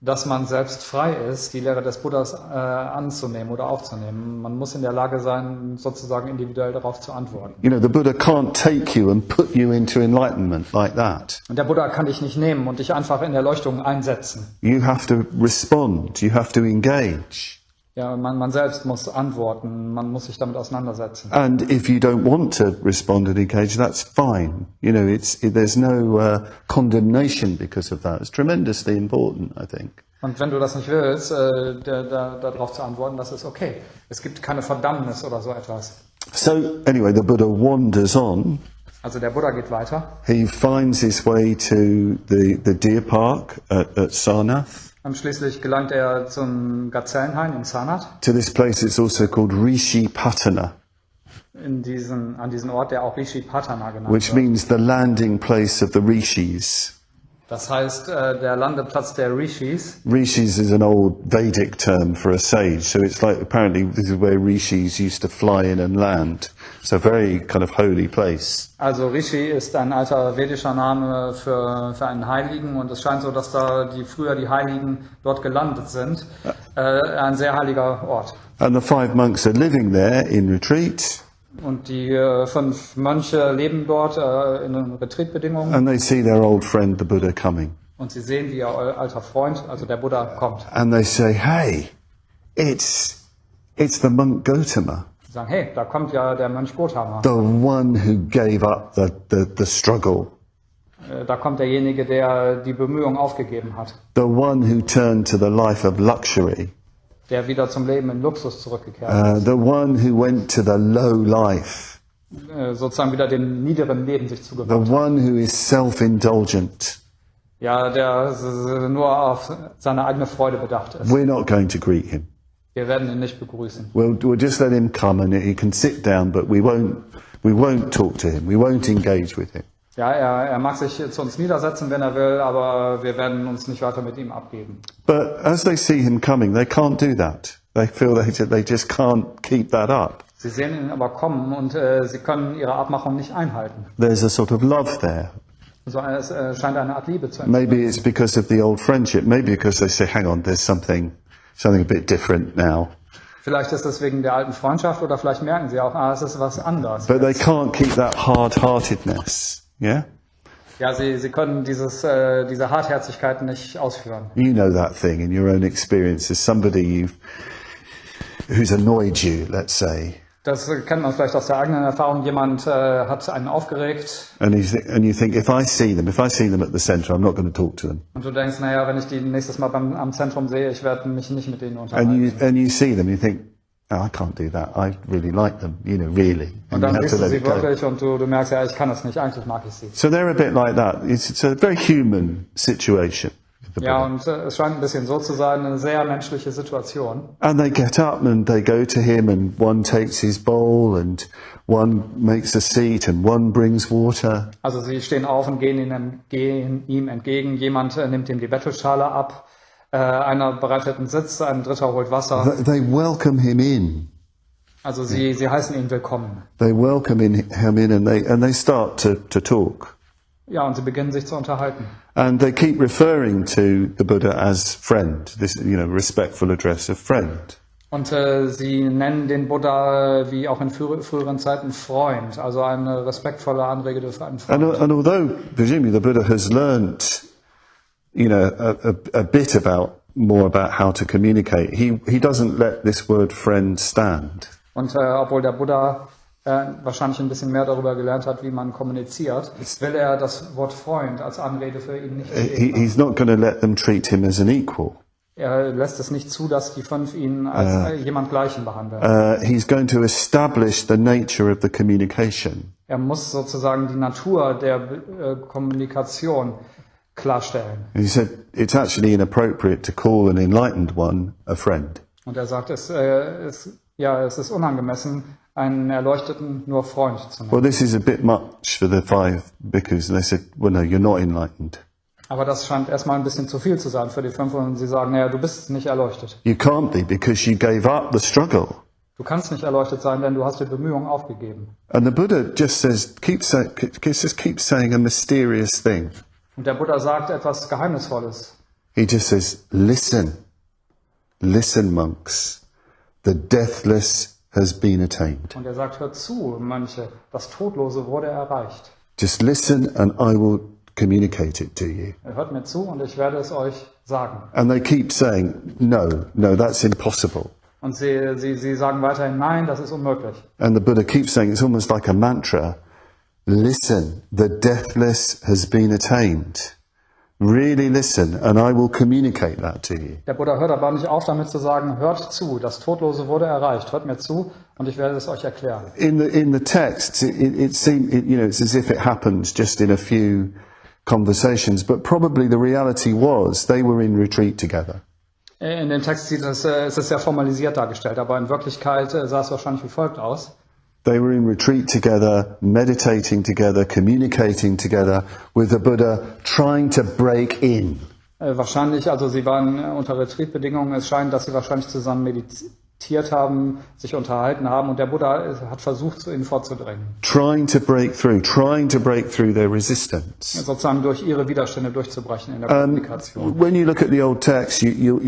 dass man selbst frei ist, die Lehre des Buddhas anzunehmen oder aufzunehmen. Man muss in der Lage sein, sozusagen individuell darauf zu antworten. The Buddha can't take you and put you into enlightenment like that. Und der Buddha kann dich nicht nehmen und dich einfach in Erleuchtung einsetzen. You have to respond. You have to engage. Ja, man selbst muss antworten. Man muss sich damit auseinandersetzen. And if you don't want to respond and engage, that's fine. There's no condemnation because of that. It's tremendously important, I think. Und wenn du das nicht willst, darauf zu antworten, das ist okay. Es gibt keine Verdammnis oder so etwas. So, anyway, the Buddha wanders on. Also der Buddha geht weiter. He finds his way to the deer park at Sarnath. Und schließlich gelangt er zum Gazellenhain in Sarnath. To this place it's also called Rishi Patana. An diesen Ort, der auch Rishi Patana genannt which wird. means the landing place of the Rishis. Das heißt, der Landeplatz der Rishis. Rishis is an old Vedic term for a sage, so it's like apparently this is where Rishis used to fly in and land. It's a very kind of holy place. Also Rishi ist ein alter vedischer Name für einen Heiligen, und es scheint so, dass früher die Heiligen dort gelandet sind. Ein sehr heiliger Ort. And the 5 monks are living there in retreat. Und die 5 Mönche leben dort in Retreatbedingungen. And they see their old friend the Buddha coming. Und sie sehen, wie ihr alter Freund, also der Buddha, kommt. And they say, hey, it's the monk Gautama. Sie sagen, hey, da kommt ja der Mönch Gotama. The one who gave up the struggle. Da kommt derjenige, der die Bemühung aufgegeben hat. The one who turned to the life of luxury. Der wieder zum Leben in Luxus zurückgekehrt ist. The one who went to the low life. Sozusagen wieder dem niederen Leben sich The zugewandt. one who is self-indulgent. Ja, der nur auf seine eigene Freude bedacht ist. We're not going to greet him. Wir werden ihn nicht begrüßen. We'll just let him come and he can sit down, but we won't talk to him. We won't engage with him. Ja, er mag sich zu uns niedersetzen, wenn er will, aber wir werden uns nicht weiter mit ihm abgeben. But as they see him coming, they can't do that. They feel they just can't keep that up. Sie sehen ihn aber kommen und sie können ihre Abmachung nicht einhalten. There's a sort of love there. So, es scheint eine Art Liebe zu Maybe entwickeln. it's because of the old friendship. Maybe because they say, hang on, there's something a bit different now. Vielleicht ist es wegen der alten Freundschaft oder vielleicht merken sie auch, es ist was anderes. But they can't keep that hard-heartedness. Yeah? Ja, sie können diese Hartherzigkeit nicht ausführen. You know that thing in your own experience. There's somebody who's annoyed you, let's say. Das kennt man vielleicht aus der eigenen Erfahrung. Jemand hat einen aufgeregt. And you think, if I see them at the centre, I'm not going to talk to them. Und du denkst, naja, wenn ich die nächstes Mal am Zentrum sehe, ich werde mich nicht mit denen unterhalten. And you see them, you think, oh, I can't do that. I really like them, really. Und dann siehst du sie wirklich und du merkst, ja, ich kann das nicht, eigentlich mag ich sie. So they're a bit like that. It's a very human situation. Ja, und es scheint ein bisschen so zu sein, eine sehr menschliche Situation. And they get up and they go to him and one takes his bowl and one makes a seat and one brings water. Also sie stehen auf und gehen ihm entgegen. Jemand nimmt ihm die Bettelschale ab. Einer bereitet einen Sitz, ein dritter holt Wasser. They welcome him in. Also sie heißen ihn willkommen. They welcome him in and they start to talk. Ja, und sie beginnen sich zu unterhalten. And they keep referring to the Buddha as friend, this, respectful address of friend. Und sie nennen den Buddha, wie auch in früheren Zeiten, Freund, also eine respektvolle Anrede für einen Freund. And although, presumably, the Buddha has learnt, a bit more about how to communicate, he doesn't let this word friend stand. Und obwohl der Buddha wahrscheinlich ein bisschen mehr darüber gelernt hat, wie man kommuniziert, will er das Wort Freund als Anrede für ihn nicht stehen. He's not going to let them treat him as an equal. Er lässt es nicht zu, dass die 5 ihn als jemand Gleichen behandeln. He's going to establish the nature of the communication. Er muss sozusagen die Natur der Kommunikation klarstellen. And he said it's actually inappropriate to call an enlightened one a friend. Und er sagt, es ist unangemessen, einen Erleuchteten nur Freund zu nennen. Well, this is a bit much for the 5 bhikkhus. And they said, well, no, you're not enlightened. Aber das scheint erstmal ein bisschen zu viel zu sein für die 5 und sie sagen, naja, du bist nicht erleuchtet. You can't be because you gave up the struggle. Du kannst nicht erleuchtet sein, denn du hast die Bemühungen aufgegeben. And the Buddha just says, keep saying a mysterious thing. Und der Buddha sagt etwas Geheimnisvolles. He just says, listen, monks, the deathless has been attained. Und er sagt, hört zu, Mönche, das Todlose wurde erreicht. Just listen and I will communicate it to you. Hört mir zu und ich werde es euch sagen. And they keep saying, no, that's impossible. Und sie sagen weiterhin, nein, das ist unmöglich. And the Buddha keeps saying, it's almost like a mantra, listen, the deathless has been attained. Really listen and I will communicate that to you. Der Buddha hört aber nicht auf, damit zu sagen, hört zu, das Todlose wurde erreicht, hört mir zu und ich werde es euch erklären. In the text, it seems, it's as if it happens just in a few conversations, but probably the reality was they were in retreat together. In dem Text ist es sehr formalisiert dargestellt, aber in Wirklichkeit sah es wahrscheinlich wie folgt aus. They were in retreat together, meditating together, communicating together, with the Buddha trying to break in. Wahrscheinlich, also sie waren unter Retreatbedingungen. Es scheint, dass sie wahrscheinlich zusammen meditiert haben, sich unterhalten haben und der Buddha hat versucht, zu ihnen vorzudringen. Trying to break through their resistance. Sozusagen durch ihre Widerstände durchzubrechen in der Kommunikation. When you look at the old text, you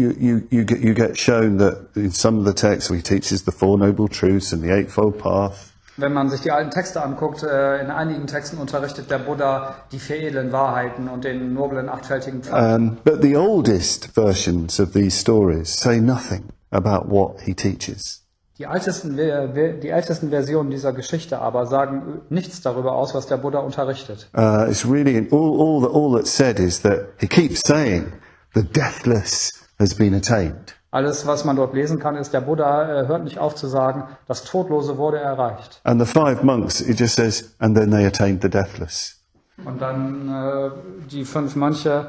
get shown that in some of the texts he teaches the 4 Noble Truths and the Eightfold Path. Wenn man sich die alten Texte anguckt, in einigen Texten unterrichtet der Buddha die 4 edlen Wahrheiten und den noblen 8-fältigen Pfad. But the oldest versions of these stories say nothing about what he teaches. Die ältesten Versionen dieser Geschichte aber sagen nichts darüber aus, was der Buddha unterrichtet. It's really all that's said is that he keeps saying the deathless has been attained. Alles, was man dort lesen kann, ist, der Buddha hört nicht auf zu sagen, das Todlose wurde erreicht. And the 5 monks, it just says, and then they attained the deathless. Und dann die 5 Mönche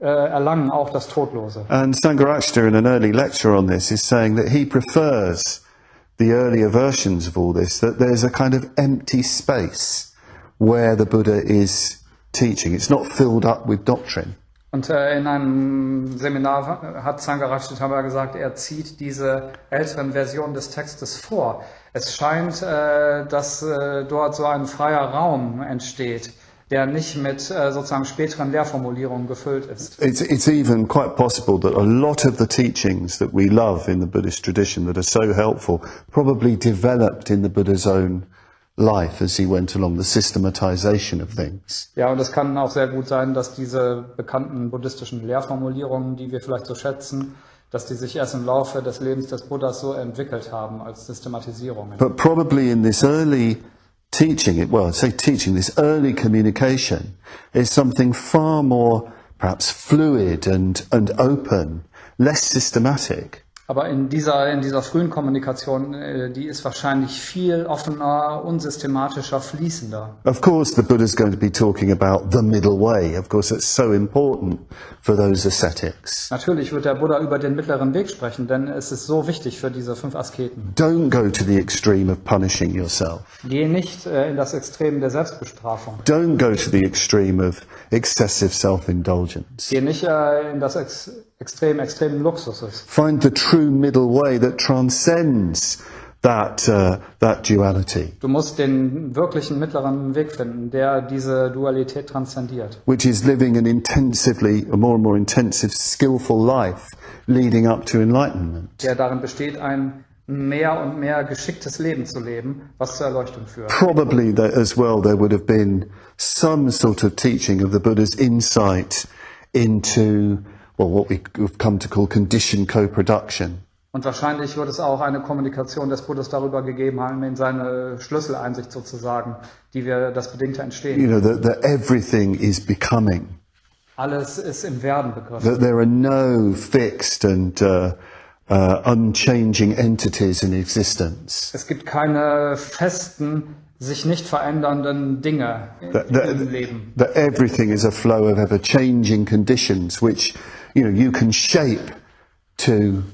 erlangen auch das Todlose. And Sangharakshita in an early lecture on this is saying that he prefers the earlier versions of all this, that there's a kind of empty space where the Buddha is teaching. It's not filled up with doctrine. Und in einem Seminar hat Sangarajitama gesagt, er zieht diese älteren Versionen des Textes vor. Es scheint, dass dort so ein freier Raum entsteht, der nicht mit sozusagen späteren Lehrformulierungen gefüllt ist. It's even quite possible that a lot of the teachings that we love in the Buddhist tradition that are so helpful probably developed in the Buddha's own life as he went along, the systematization of things. Ja, und es kann auch sehr gut sein, dass diese bekannten buddhistischen Lehrformulierungen, die wir vielleicht so schätzen, dass die sich erst im Laufe des Lebens des Buddhas so entwickelt haben als Systematisierungen. But probably in this early teaching, this early communication is something far more perhaps fluid and open, less systematic. Aber in dieser frühen Kommunikation, die ist wahrscheinlich viel offener, unsystematischer, fließender. Of course, the Buddha's going to be talking about the middle way. Of course, it's so important for those ascetics. Natürlich wird der Buddha über den mittleren Weg sprechen, denn es ist so wichtig für diese 5 Asketen. Don't go to the extreme of punishing yourself. Geh nicht in das Extrem der Selbstbestrafung. Don't go to the extreme of excessive self-indulgence. Geh nicht in das extremen Luxuses. Find the true middle way that transcends that duality. Du musst den wirklichen mittleren Weg finden, der diese Dualität transzendiert. Which is living a more and more intensive, skillful life leading up to enlightenment. Der darin besteht, ein mehr und mehr geschicktes Leben zu leben, was zur Erleuchtung führt. Probably as well there would have been some sort of teaching of the Buddha's insight into what we've come to call conditioned co-production. Und wahrscheinlich wird es auch eine Kommunikation des Buddhas darüber gegeben haben, in seine Schlüsseleinsicht sozusagen, die wir das bedingte Entstehen. You know, that everything is becoming. Alles ist im Werden begriffen. That there are no fixed and unchanging entities in existence. Es gibt keine festen, sich nicht verändernden Dinge im Leben. That everything is a flow of ever-changing conditions, which you can shape to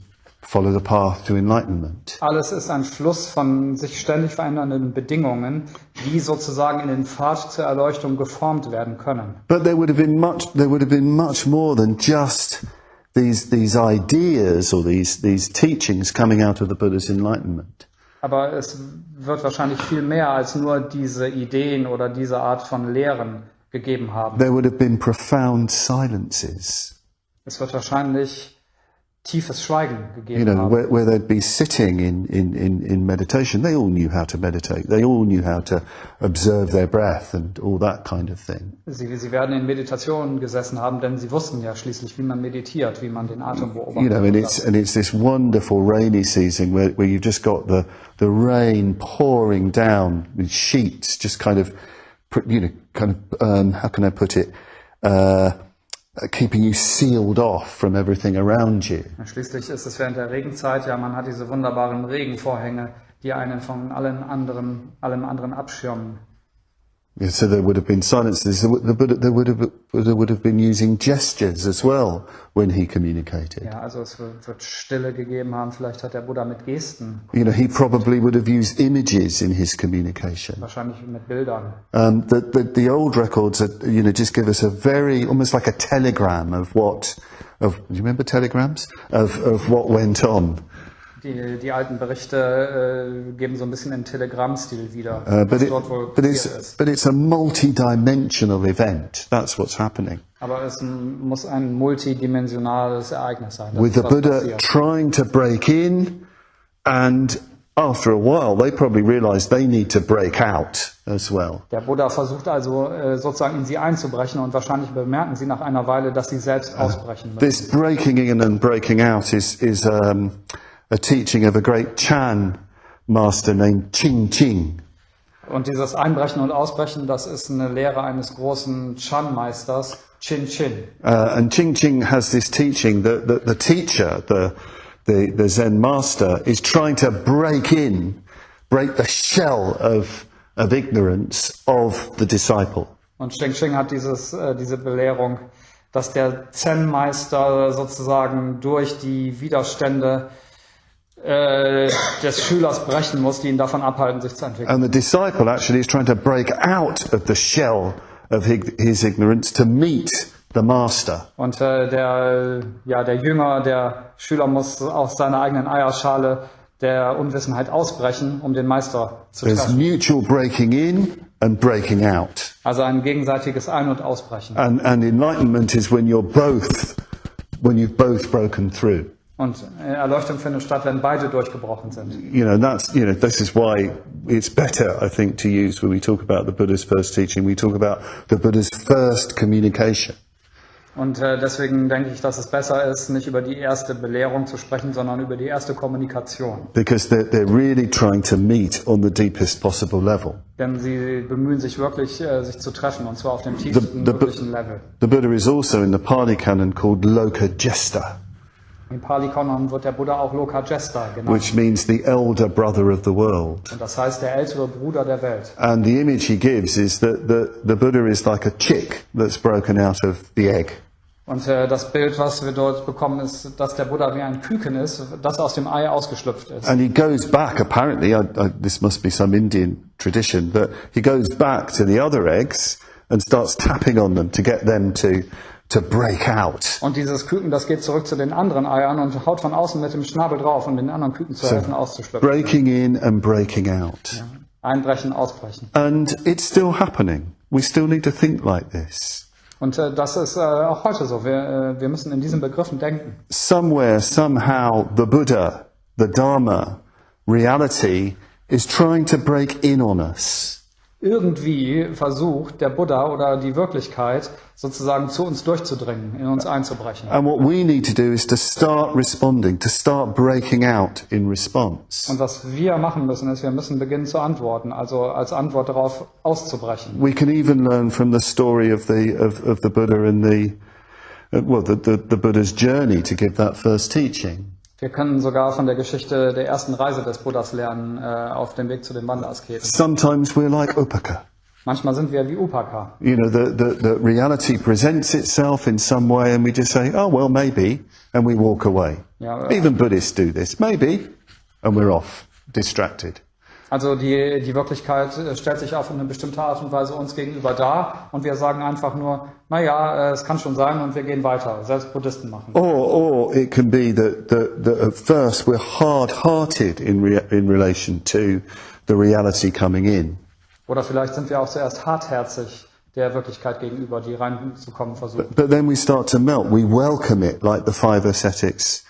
follow the path to enlightenment. Alles ist ein Fluss von sich ständig verändernden Bedingungen, die sozusagen in den Pfad zur Erleuchtung geformt werden können. But there would have been much more than just these ideas or these teachings coming out of the Buddha's enlightenment. Aber es wird wahrscheinlich viel mehr als nur diese Ideen oder diese Art von Lehren gegeben haben. There would have been profound silences. Es wird wahrscheinlich tiefes Schweigen gegeben haben. Where they'd be sitting in meditation. They all knew how to meditate. They all knew how to observe their breath and all that kind of thing. Sie werden in Meditation gesessen haben, denn sie wussten ja schließlich, wie man meditiert, wie man den Atem beobachtet. And it's this wonderful rainy season where you've just got the rain pouring down with sheets, just kind of how can I put it? Keeping you sealed off from everything around you. Schließlich ist es während der Regenzeit, ja, man hat diese wunderbaren Regenvorhänge, die einen von allem anderen abschirmen. Yeah, so there would have been silences. The Buddha would have been using gestures as well when he communicated. Ja, also es wird Stille gegeben haben. Vielleicht hat der Buddha mit Gesten. He probably would have used images in his communication. Wahrscheinlich mit Bildern. The old records, just give us a very, almost like a telegram do you remember telegrams? Of what went on. Die alten Berichte geben so ein bisschen im Telegrammstil wieder, but it's a multi-dimensional event. That's what's happening. Aber es muss ein multidimensionales Ereignis sein. With the Buddha trying to break in, and after a while they probably realize they need to break out as well. Der Buddha versucht also sozusagen in sie einzubrechen und wahrscheinlich bemerken sie nach einer Weile, dass sie selbst ausbrechen müssen. This breaking in and breaking out is a teaching of a great Chan master named Ching. Und dieses Einbrechen und Ausbrechen, das ist eine Lehre eines großen Chan-Meisters, Chin. And Ching has this teaching that the teacher, the Zen master, is trying to break the shell of ignorance of the disciple. Und Ching hat diese Belehrung, dass der Zen-Meister sozusagen durch die Widerstände des Schülers brechen muss, die ihn davon abhalten, sich zu entwickeln. And the disciple actually is trying to break out of the shell of his ignorance to meet the master. Und der Jünger, der Schüler muss aus seiner eigenen Eierschale der Unwissenheit ausbrechen, um den Meister zu There's treffen. mutual breaking in and breaking out. Also ein gegenseitiges Ein- und Ausbrechen. And enlightenment is when you've both broken through. Und Erleuchtung findet statt, wenn beide durchgebrochen sind. This is why it's better, I think, to use when we talk about the Buddha's first teaching. We talk about the Buddha's first communication. Und deswegen denke ich, dass es besser ist, nicht über die erste Belehrung zu sprechen, sondern über die erste Kommunikation. Because they're really trying to meet on the deepest possible level. Denn sie bemühen sich wirklich, sich zu treffen, und zwar auf dem tiefsten möglichen Level. The Buddha is also in the Pali Canon called Lokajesta, Im Pali-Kanon wird der Buddha auch Lokajesta genannt. which means the elder brother of the world. Und das heißt der ältere Bruder der Welt. And the image he gives is that the Buddha is like a chick that's broken out of the egg. Und das Bild, was wir dort bekommen, ist, dass der Buddha wie ein Küken ist, das aus dem Ei ausgeschlüpft ist. And he goes back, apparently, this must be some Indian tradition, but he goes back to the other eggs and starts tapping on them to get them to break out. Und dieses Küken, das geht zurück zu den anderen Eiern und haut von außen mit dem Schnabel drauf, um den anderen Küken zu helfen, auszuschlüpfen. Breaking in and breaking out. Ja. Einbrechen, ausbrechen. And it's still happening. We still need to think like this. Und das ist auch heute so. Wir müssen in diesen Begriffen denken. Somewhere, somehow, the Buddha, the Dharma, reality is trying to break in on us. Irgendwie versucht der Buddha oder die Wirklichkeit sozusagen zu uns durchzudringen, in uns einzubrechen. And what we need to do is to start responding, to start breaking out in response. Und was wir machen müssen, ist, wir müssen beginnen zu antworten, also als Antwort darauf auszubrechen. We can even learn from the story of the Buddha and the Buddha's journey to give that first teaching. Wir können sogar von der Geschichte der ersten Reise des Buddhas lernen, auf dem Weg zu den Wanderasketen. Sometimes we're like Upaka. Manchmal sind wir wie Upaka. You know, the reality presents itself in some way and we just say, oh, well, maybe, and we walk away. Ja, Even Buddhists do this, maybe, and we're off, distracted. Also die Wirklichkeit stellt sich auf eine bestimmte Art und Weise uns gegenüber dar und wir sagen einfach nur, naja, es kann schon sein und wir gehen weiter. Selbst Buddhisten machen. Or it can be that at first we're hard-hearted in relation to the reality coming in. Oder vielleicht sind wir auch zuerst hartherzig der Wirklichkeit gegenüber, die reinzukommen versuchen. But then we start to melt. We welcome it, like the 5 ascetics,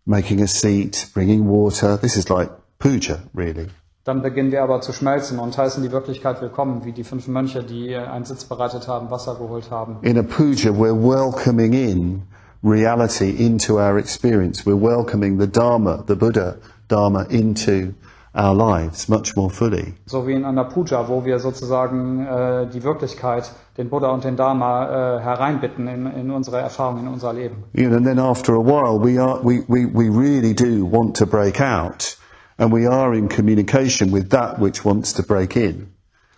making a seat, bringing water. This is like puja, really. Dann beginnen wir aber zu schmelzen und heißen die Wirklichkeit willkommen, wie die 5 Mönche, die einen Sitz bereitet haben, Wasser geholt haben. In a puja, we're welcoming in reality into our experience. We're welcoming the Dharma, the Buddha Dharma, into our lives much more fully. So wie in einer Puja, wo wir sozusagen die Wirklichkeit, den Buddha und den Dharma hereinbitten in unsere Erfahrung, in unser Leben. You know, and then after a while, we really do want to break out. And we are in communication with that which wants to break in.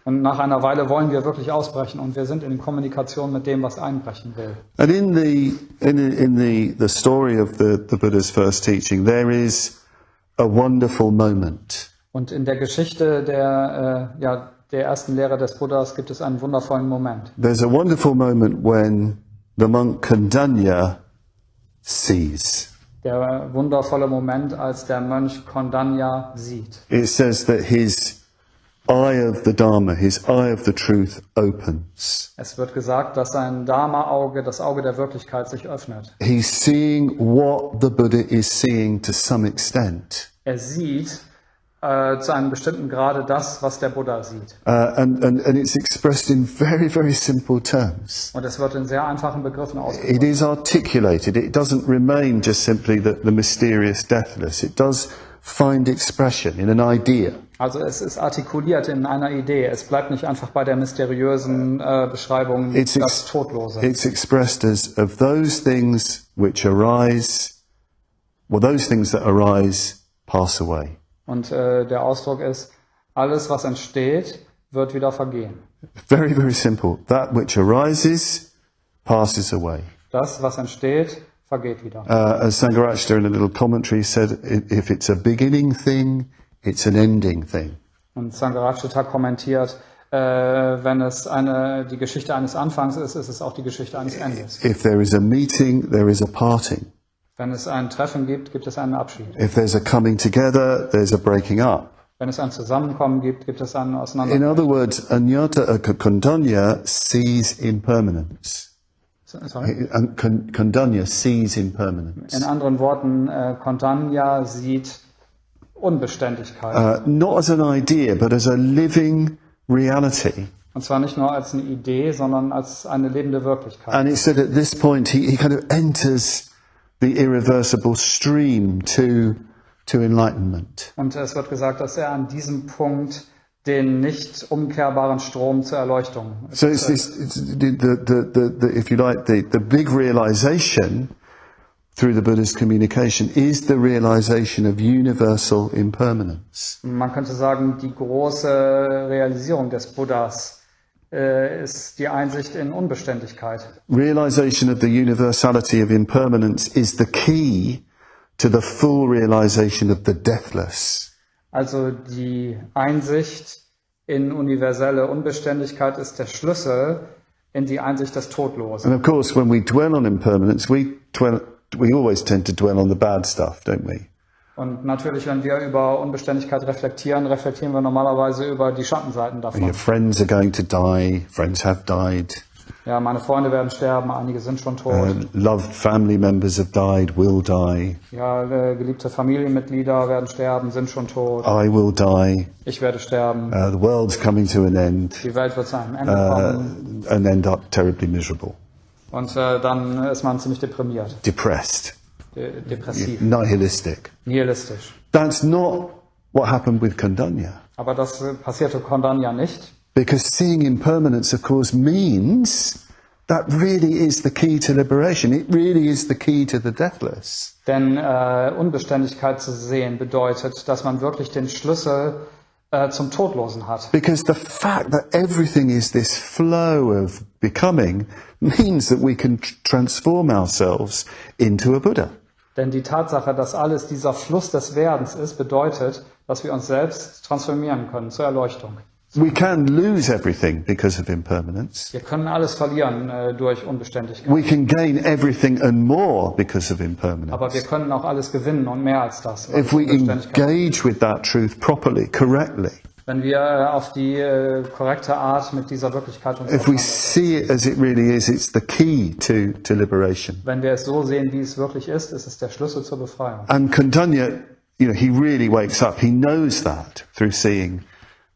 Und nach einer Weile wollen wir wirklich ausbrechen und wir sind in Kommunikation mit dem, was einbrechen will. And in the story of the Buddha's first teaching, there is a wonderful moment. Und in der Geschichte der ersten Lehre des Buddhas gibt es einen wundervollen Moment. There's a wonderful moment when the monk Kondanya sees. Der wundervolle Moment, als der Mönch Kondanya sieht. It says that his eye of the Dharma, his eye of the truth opens. Es wird gesagt, dass sein Dharma-Auge, das Auge der Wirklichkeit, sich öffnet. He's seeing what the Buddha is seeing to some extent. Er sieht zu einem bestimmten Grade das, was der Buddha sieht. And it's expressed in very, very simple terms. Und es wird in sehr einfachen Begriffen It ausgedrückt. is articulated. It doesn't remain just simply the mysterious deathless. It does find expression in an idea. Also es ist artikuliert in einer Idee. Es bleibt nicht einfach bei der mysteriösen Beschreibung das Todlose. It's expressed as of those things which arise, well, those things that arise pass away. Und der Ausdruck ist, alles, was entsteht, wird wieder vergehen. Very, very simple. That which arises passes away. Das, was entsteht, vergeht wieder. As Sangharakshita in a little commentary said, if it's a beginning thing, it's an ending thing. Und Sangharakshita kommentiert, wenn es die Geschichte eines Anfangs ist, ist es auch die Geschichte eines Endes. If there is a meeting, there is a parting. Wenn es ein Treffen gibt, gibt es einen Abschied. If there's a coming together, there's a breaking up. Wenn es ein Zusammenkommen gibt, gibt es ein In Auseinandersetzen. other words, Anyata Kondanya sees impermanence. Sorry? Kondanya sees impermanence. In anderen Worten, Kondanya sieht Unbeständigkeit. Not as an idea, but as a living reality. Und zwar nicht nur als eine Idee, sondern als eine lebende Wirklichkeit. And it said at this point he kind of enters the irreversible stream to enlightenment. Und es wird gesagt, dass er an diesem Punkt den nicht umkehrbaren Strom zur Erleuchtung. So it's if you like, the big realization through the Buddha's communication is the realization of universal impermanence. Man könnte sagen, die große Realisierung des Buddhas ist die Einsicht in Unbeständigkeit. Realization of the universality of impermanence is the key to the full realization of the deathless. Also die Einsicht in universelle Unbeständigkeit ist der Schlüssel in die Einsicht des Todlosen. And of course, when we dwell on impermanence, we always tend to dwell on the bad stuff, don't we? Und natürlich, wenn wir über Unbeständigkeit reflektieren wir normalerweise über die Schattenseiten davon. Your friends are going to die, friends have died. Ja, meine Freunde werden sterben, einige sind schon tot. Loved family members have died, will die. Ja, geliebte Familienmitglieder werden sterben, sind schon tot. I will die. Ich werde sterben. The world's coming to an end. Die Welt wird zu einem Ende kommen. And end up terribly miserable. Und dann ist man ziemlich deprimiert. Depressed. Depressiv. Nihilistic. Nihilistisch. That's not what happened with Kondanya. Aber das passierte Kondanya nicht. Because seeing impermanence, of course, means that really is the key to liberation. It really is the key to the deathless. Denn Unbeständigkeit zu sehen bedeutet, dass man wirklich den Schlüssel zum Todlosen hat. Because the fact that everything is this flow of becoming means that we can transform ourselves into a Buddha. Denn die Tatsache, dass alles dieser Fluss des Werdens ist, bedeutet, dass wir uns selbst transformieren können zur Erleuchtung. We can lose everything because of impermanence. Wir können alles verlieren durch Unbeständigkeit. We can gain everything and more because of Aber wir impermanence. können auch alles gewinnen und mehr als das. If we engage with that truth properly, correctly, Wenn wir auf die korrekte Art mit dieser Wirklichkeit uns if we auseinandersetzen. see it as it really is, it's the key to liberation. Wenn wir es so sehen, wie es wirklich ist es der Schlüssel zur Befreiung. And Kondanya, he really wakes up. He knows that through seeing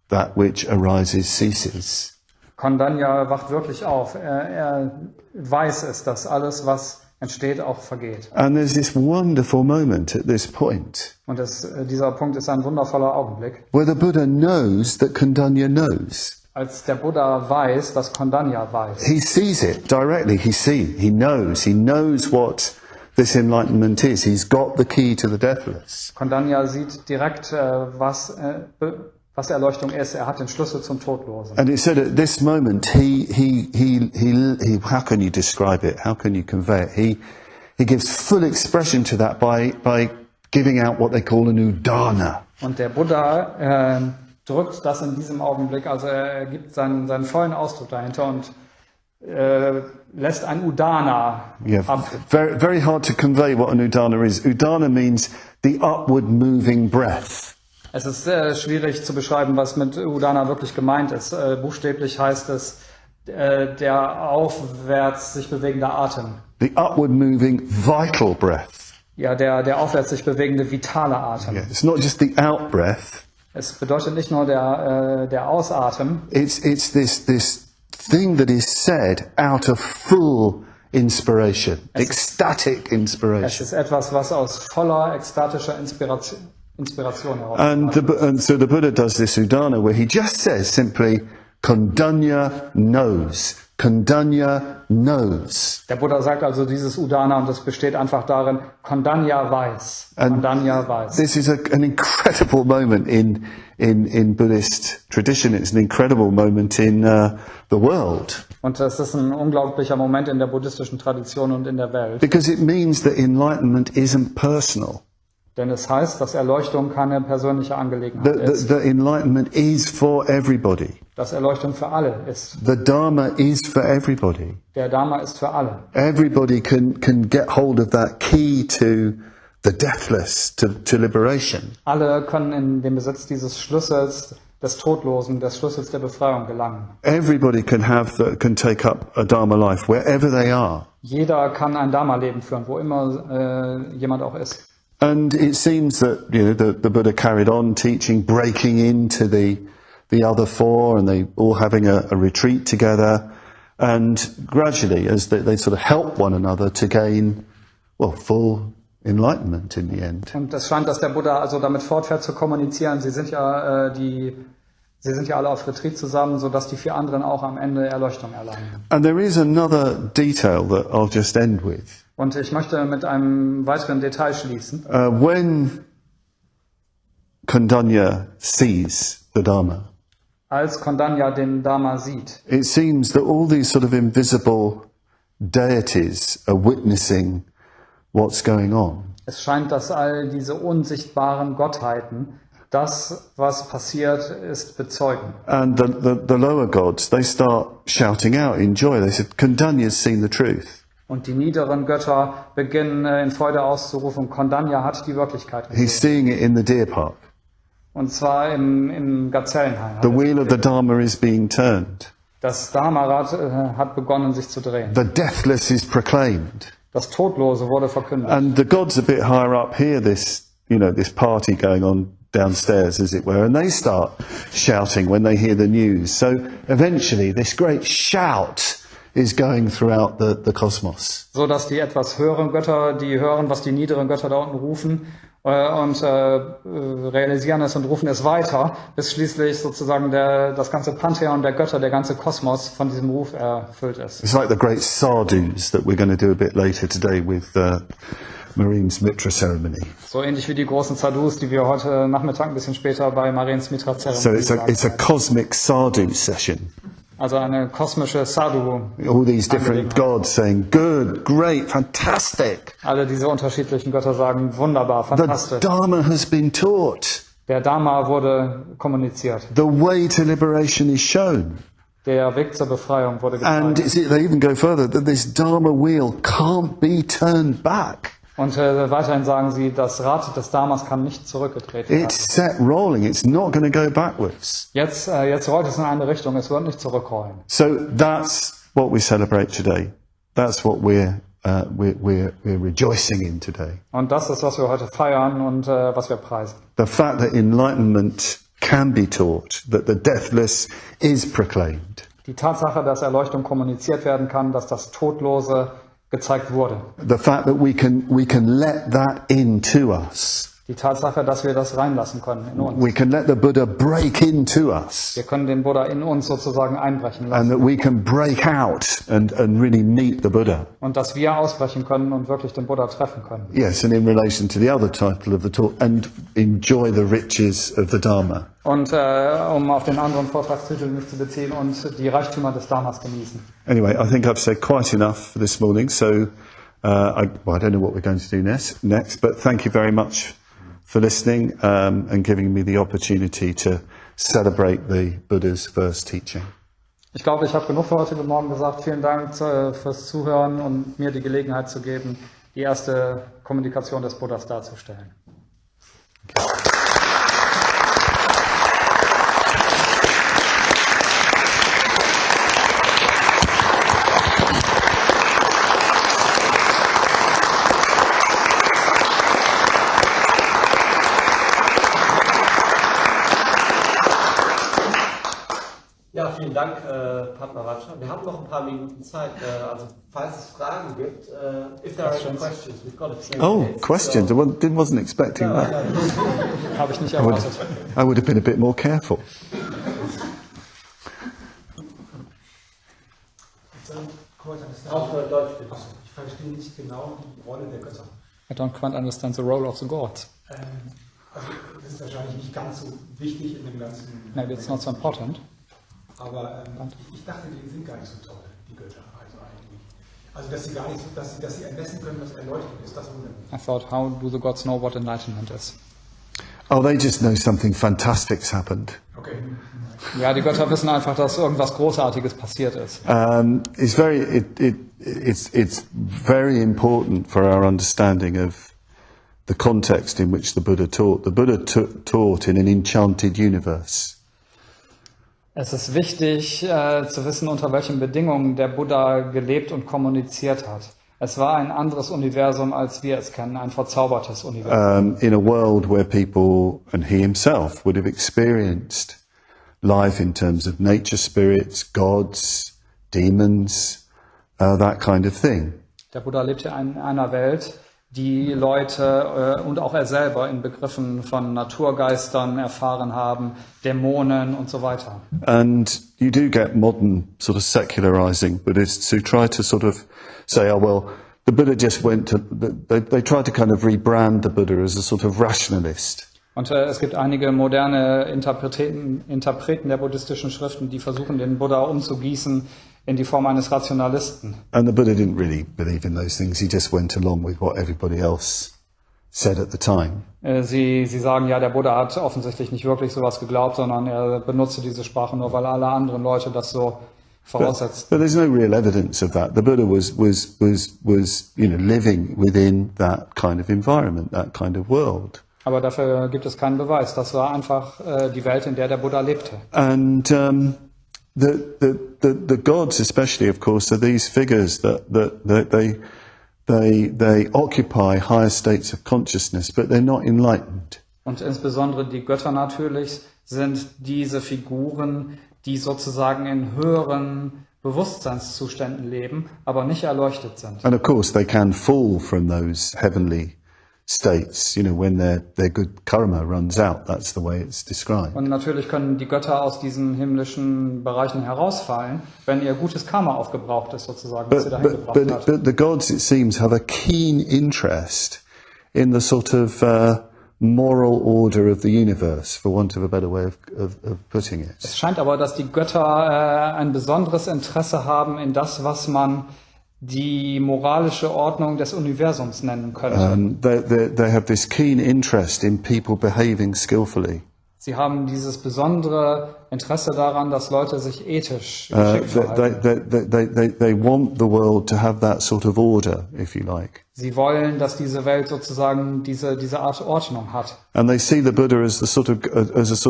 that which arises ceases. Kondanya wacht wirklich auf. Er weiß es, dass alles, was entsteht, auch vergeht. And there's this wonderful moment at this point Und dieser Punkt ist ein wundervoller Augenblick, where the Buddha knows that Kondanya knows. als der Buddha weiß, dass Kondanya weiß. He sees it directly. He knows what this enlightenment is. He's got the key to the deathless. Kondanya sieht direkt, was Erleuchtung ist. Er hat den Schlüssel zum Todlosen. And it said at this moment, he how can you describe it? How can you convey it? He gives full expression to that by giving out what they call an udana. Und der Buddha drückt das in diesem Augenblick, also er gibt seinen vollen Ausdruck dahinter und lässt ein Udana ab. Very, very hard to convey what an udana is. Udana means the upward moving breath. Es ist sehr schwierig zu beschreiben, was mit Udana wirklich gemeint ist. Buchstäblich heißt es der aufwärts sich bewegende Atem. The upward moving vital breath. Ja, der aufwärts sich bewegende vitale Atem. Yeah, it's not just the out breath. Es bedeutet nicht nur der Ausatmen. It's this thing that is said out of full inspiration, ecstatic Es inspiration. ist etwas, was aus voller ekstatischer Inspiration herauskommt. And so the Buddha does this udana where he just says simply, Kondanya knows. Kondanya knows. Der Buddha sagt also dieses Udana und das besteht einfach darin, Kondanya weiß. Kondanya weiß. This is an incredible moment in Buddhist tradition. It's an incredible moment in the world. Und das ist ein unglaublicher Moment in der buddhistischen Tradition und in der Welt. Because it means that enlightenment isn't personal. Denn es heißt, dass Erleuchtung keine persönliche Angelegenheit ist. The enlightenment is for everybody. dass Erleuchtung für alle ist. The Dharma is for everybody. Der Dharma ist für alle. Everybody can get hold of that key to the deathless, to liberation. Alle können in den Besitz dieses Schlüssels des Todlosen, des Schlüssels der Befreiung gelangen. Everybody can take up a Dharma life wherever they are. Jeder kann ein Dharma-Leben führen, wo immer jemand auch ist. And it seems that the Buddha carried on teaching, breaking into the other four, and they all having a retreat together, and gradually, as they sort of help one another to gain, full enlightenment in the end. Und es scheint, dass der Buddha also damit fortfährt zu kommunizieren. Sie sind ja alle auf Retreat zusammen, sodass die 4 anderen auch am Ende Erleuchtung erlangen. And there is another detail that I'll just end with. Und ich möchte mit einem weiteren Detail schließen. When Kondanya sees the Dharma, Als Kondanya den Dharma sieht, it seems that all these sort of invisible deities are witnessing what's going on. es scheint, dass all diese unsichtbaren Gottheiten das, was passiert ist, bezeugen. And the lower gods, they start shouting out in joy. They said, Kondanya's seen the truth. Und die niederen Götter beginnen in Freude auszurufen, Kondanya hat die Wirklichkeit He's gesehen. seeing it in the deer park. Und zwar im Gazellenhain. The wheel of the Dharma is being turned. Das Dharmarad hat begonnen, sich zu drehen. The deathless is proclaimed. Das Todlose wurde verkündet. And the gods a bit higher up hear this party going on downstairs, as it were, and they start shouting when they hear the news. So eventually this great shout is going throughout the cosmos. So dass die etwas höheren Götter, die hören, was die niederen Götter da unten rufen und realisieren es und rufen es weiter, bis schließlich sozusagen das ganze Pantheon der Götter, der ganze Kosmos von diesem Ruf erfüllt ist. It's like the great sadhus that we're going to do a bit later today with Marine's Mitra ceremony. So ähnlich wie die großen Sadhus, die wir heute Nachmittag ein bisschen später bei Mariens Mitra So Zeremonie it's a cosmic sadhu session. Also eine kosmische Sadhu. All these different gods saying, good, great, fantastic. Alle diese unterschiedlichen Götter sagen, wunderbar, The fantastisch. Dharma has been taught. Der Dharma wurde kommuniziert. The way to liberation is shown. Der Weg zur Befreiung wurde And gezeigt. they even go further, that this Dharma wheel can't be turned back. Und weiterhin sagen sie, das Rad des Dharmas kann nicht zurückgedreht werden. It's set rolling. It's not going to go backwards. Jetzt rollt es in eine Richtung, es wird nicht zurückrollen. So that's what we celebrate today. That's what we're rejoicing in today. Und das ist, was wir heute feiern und was wir preisen. The fact that enlightenment can be taught, that the deathless is proclaimed. Die Tatsache, dass Erleuchtung kommuniziert werden kann, dass das Todlose gezeigt wurde. The fact that we can let that into us. Die Tatsache, dass wir das reinlassen können in uns. We can let the Buddha break into us. Wir können den Buddha in uns sozusagen einbrechen And lassen. that we can break out and really meet the Buddha. Und dass wir ausbrechen können und wirklich den Buddha treffen können. Yes, and in relation to the other title of the talk, and enjoy the riches of the Dharma. Und um auf den anderen Vortragstitel mich zu beziehen und die Reichtümer des Dharmas genießen. Anyway, I think I've said quite enough for this morning, so I don't know what we're going to do next, but thank you very much for listening and giving me the opportunity to celebrate the Buddha's first teaching. Ich glaube, ich habe genug für heute Morgen gesagt. Vielen Dank fürs Zuhören und mir die Gelegenheit zu geben, die erste Kommunikation des Buddhas darzustellen. Ja, vielen Dank, Padmavajra. Wir haben noch ein paar Minuten Zeit, also falls es Fragen gibt, if there are any questions, we've got a few minutes. Questions. So. I wasn't expecting that. Habe ich nicht erwartet. I would have been a bit more careful. Auf Deutsch bitte. Ich verstehe nicht genau die Rolle der Götter. I don't quite understand the role of the gods. Also das ist wahrscheinlich nicht ganz so wichtig in dem ganzen. Maybe it's not so important. Aber ich dachte, die sind gar nicht so toll, die Götter. Also eigentlich. Also dass sie gar nicht, dass sie ermessen können, was Erleuchtung ist, das wundert mich. I thought, how do the gods know what enlightenment is? Oh, they just know something fantastic's happened. Okay. Ja, die Götter wissen einfach, dass irgendwas Großartiges passiert ist. It's very important for our understanding of the context in which the Buddha taught. The Buddha taught in an enchanted universe. Es ist wichtig zu wissen, unter welchen Bedingungen der Buddha gelebt und kommuniziert hat. Es war ein anderes Universum, als wir es kennen, ein verzaubertes Universum. In a world where people, and he himself, would have experienced life in terms of nature spirits, gods, demons, that kind of thing. Der Buddha lebte in einer Welt, die Leute und auch er selber in Begriffen von Naturgeistern erfahren haben, Dämonen und so weiter. And you do get modern sort of secularizing Buddhists who try to sort of say, oh well, the Buddha just went to, they try to kind of rebrand the Buddha as a sort of rationalist. Und es gibt einige moderne Interpreten der buddhistischen Schriften, die versuchen, den Buddha umzugießen in die Form eines Rationalisten. And the Buddha didn't really believe in those things. He just went along with what everybody else said at the time. Sie sagen, ja, der Buddha hat offensichtlich nicht wirklich sowas geglaubt, sondern er benutzte diese Sprache nur, weil alle anderen Leute das so voraussetzten. But there's no real evidence of that. The Buddha was living within that kind of environment, that kind of world. Aber dafür gibt es keinen Beweis. Das war einfach die Welt, in der der Buddha lebte. And the gods, especially, of course, are these figures that they occupy higher states of consciousness, but they're not enlightened. Und insbesondere die Götter natürlich sind diese Figuren, die sozusagen in höheren Bewusstseinszuständen leben, aber nicht erleuchtet sind. And of course, they can fall from those heavenly states, when their good karma runs out. That's the way it's described. Und natürlich können die Götter aus diesen himmlischen Bereichen herausfallen, wenn ihr gutes Karma aufgebraucht ist, sozusagen, was sie dahin gebracht hat. But the gods, it seems, have a keen interest in the sort of moral order of the universe, for want of a better way of putting it. Es scheint aber, dass die Götter ein besonderes Interesse haben in das, was man die moralische Ordnung des Universums nennen könnte. They have this keen interest in people behaving skillfully. Sie haben dieses besondere Interesse daran, dass Leute sich ethisch geschickt verhalten. They want the world to have that sort of order, if you like. Sie wollen, dass diese Welt sozusagen diese Art Ordnung hat. And they see the Buddha as a sort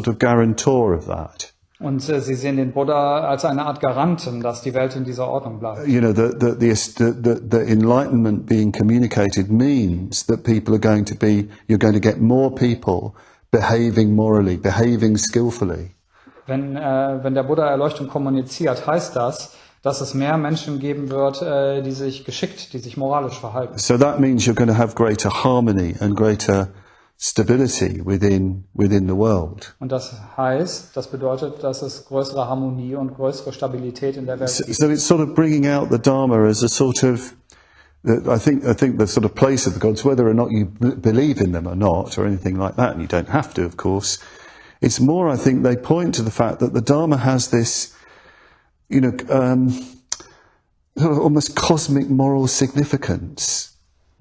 of guarantor of that. Und sie sehen den Buddha als eine Art Garanten, dass die Welt in dieser Ordnung bleibt. The enlightenment being communicated means that you're going to get more people behaving morally, behaving skillfully. Wenn der Buddha Erleuchtung kommuniziert, heißt das, dass es mehr Menschen geben wird, die sich moralisch verhalten. So that means you're going to have greater harmony and greater stability within the world. Und das bedeutet, dass es größere Harmonie und größere Stabilität in der Welt gibt. So it's sort of bringing out the Dharma as a sort of, I think the sort of place of the gods, whether or not you believe in them or not, or anything like that, and you don't have to, of course. It's more, I think, they point to the fact that the Dharma has this, almost cosmic moral significance.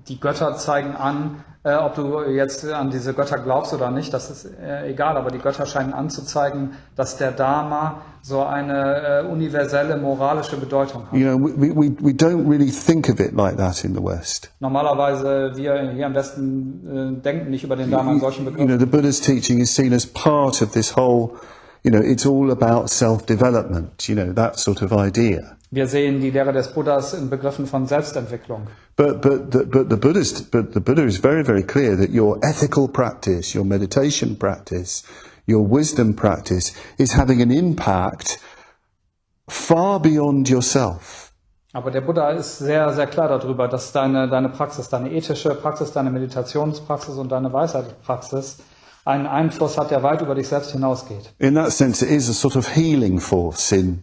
Die Götter zeigen an, ob du jetzt an diese Götter glaubst oder nicht, das ist egal, aber die Götter scheinen anzuzeigen, dass der Dharma so eine universelle moralische Bedeutung hat. We don't really think of it like that in the West. Normalerweise, wir hier im Westen denken nicht über den Dharma in solchen Begriffen. The Buddha's teaching is seen as part of this whole, it's all about self-development, that sort of idea. Wir sehen die Lehre des Buddhas in Begriffen von Selbstentwicklung. But the Buddha is very, very clear that your ethical practice, your meditation practice, your wisdom practice is having an impact far beyond yourself. Aber der Buddha ist sehr, sehr klar darüber, dass deine Praxis, deine ethische Praxis, deine Meditationspraxis und deine Weisheitspraxis einen Einfluss hat, der weit über dich selbst hinausgeht. In that sense, it is a sort of healing force in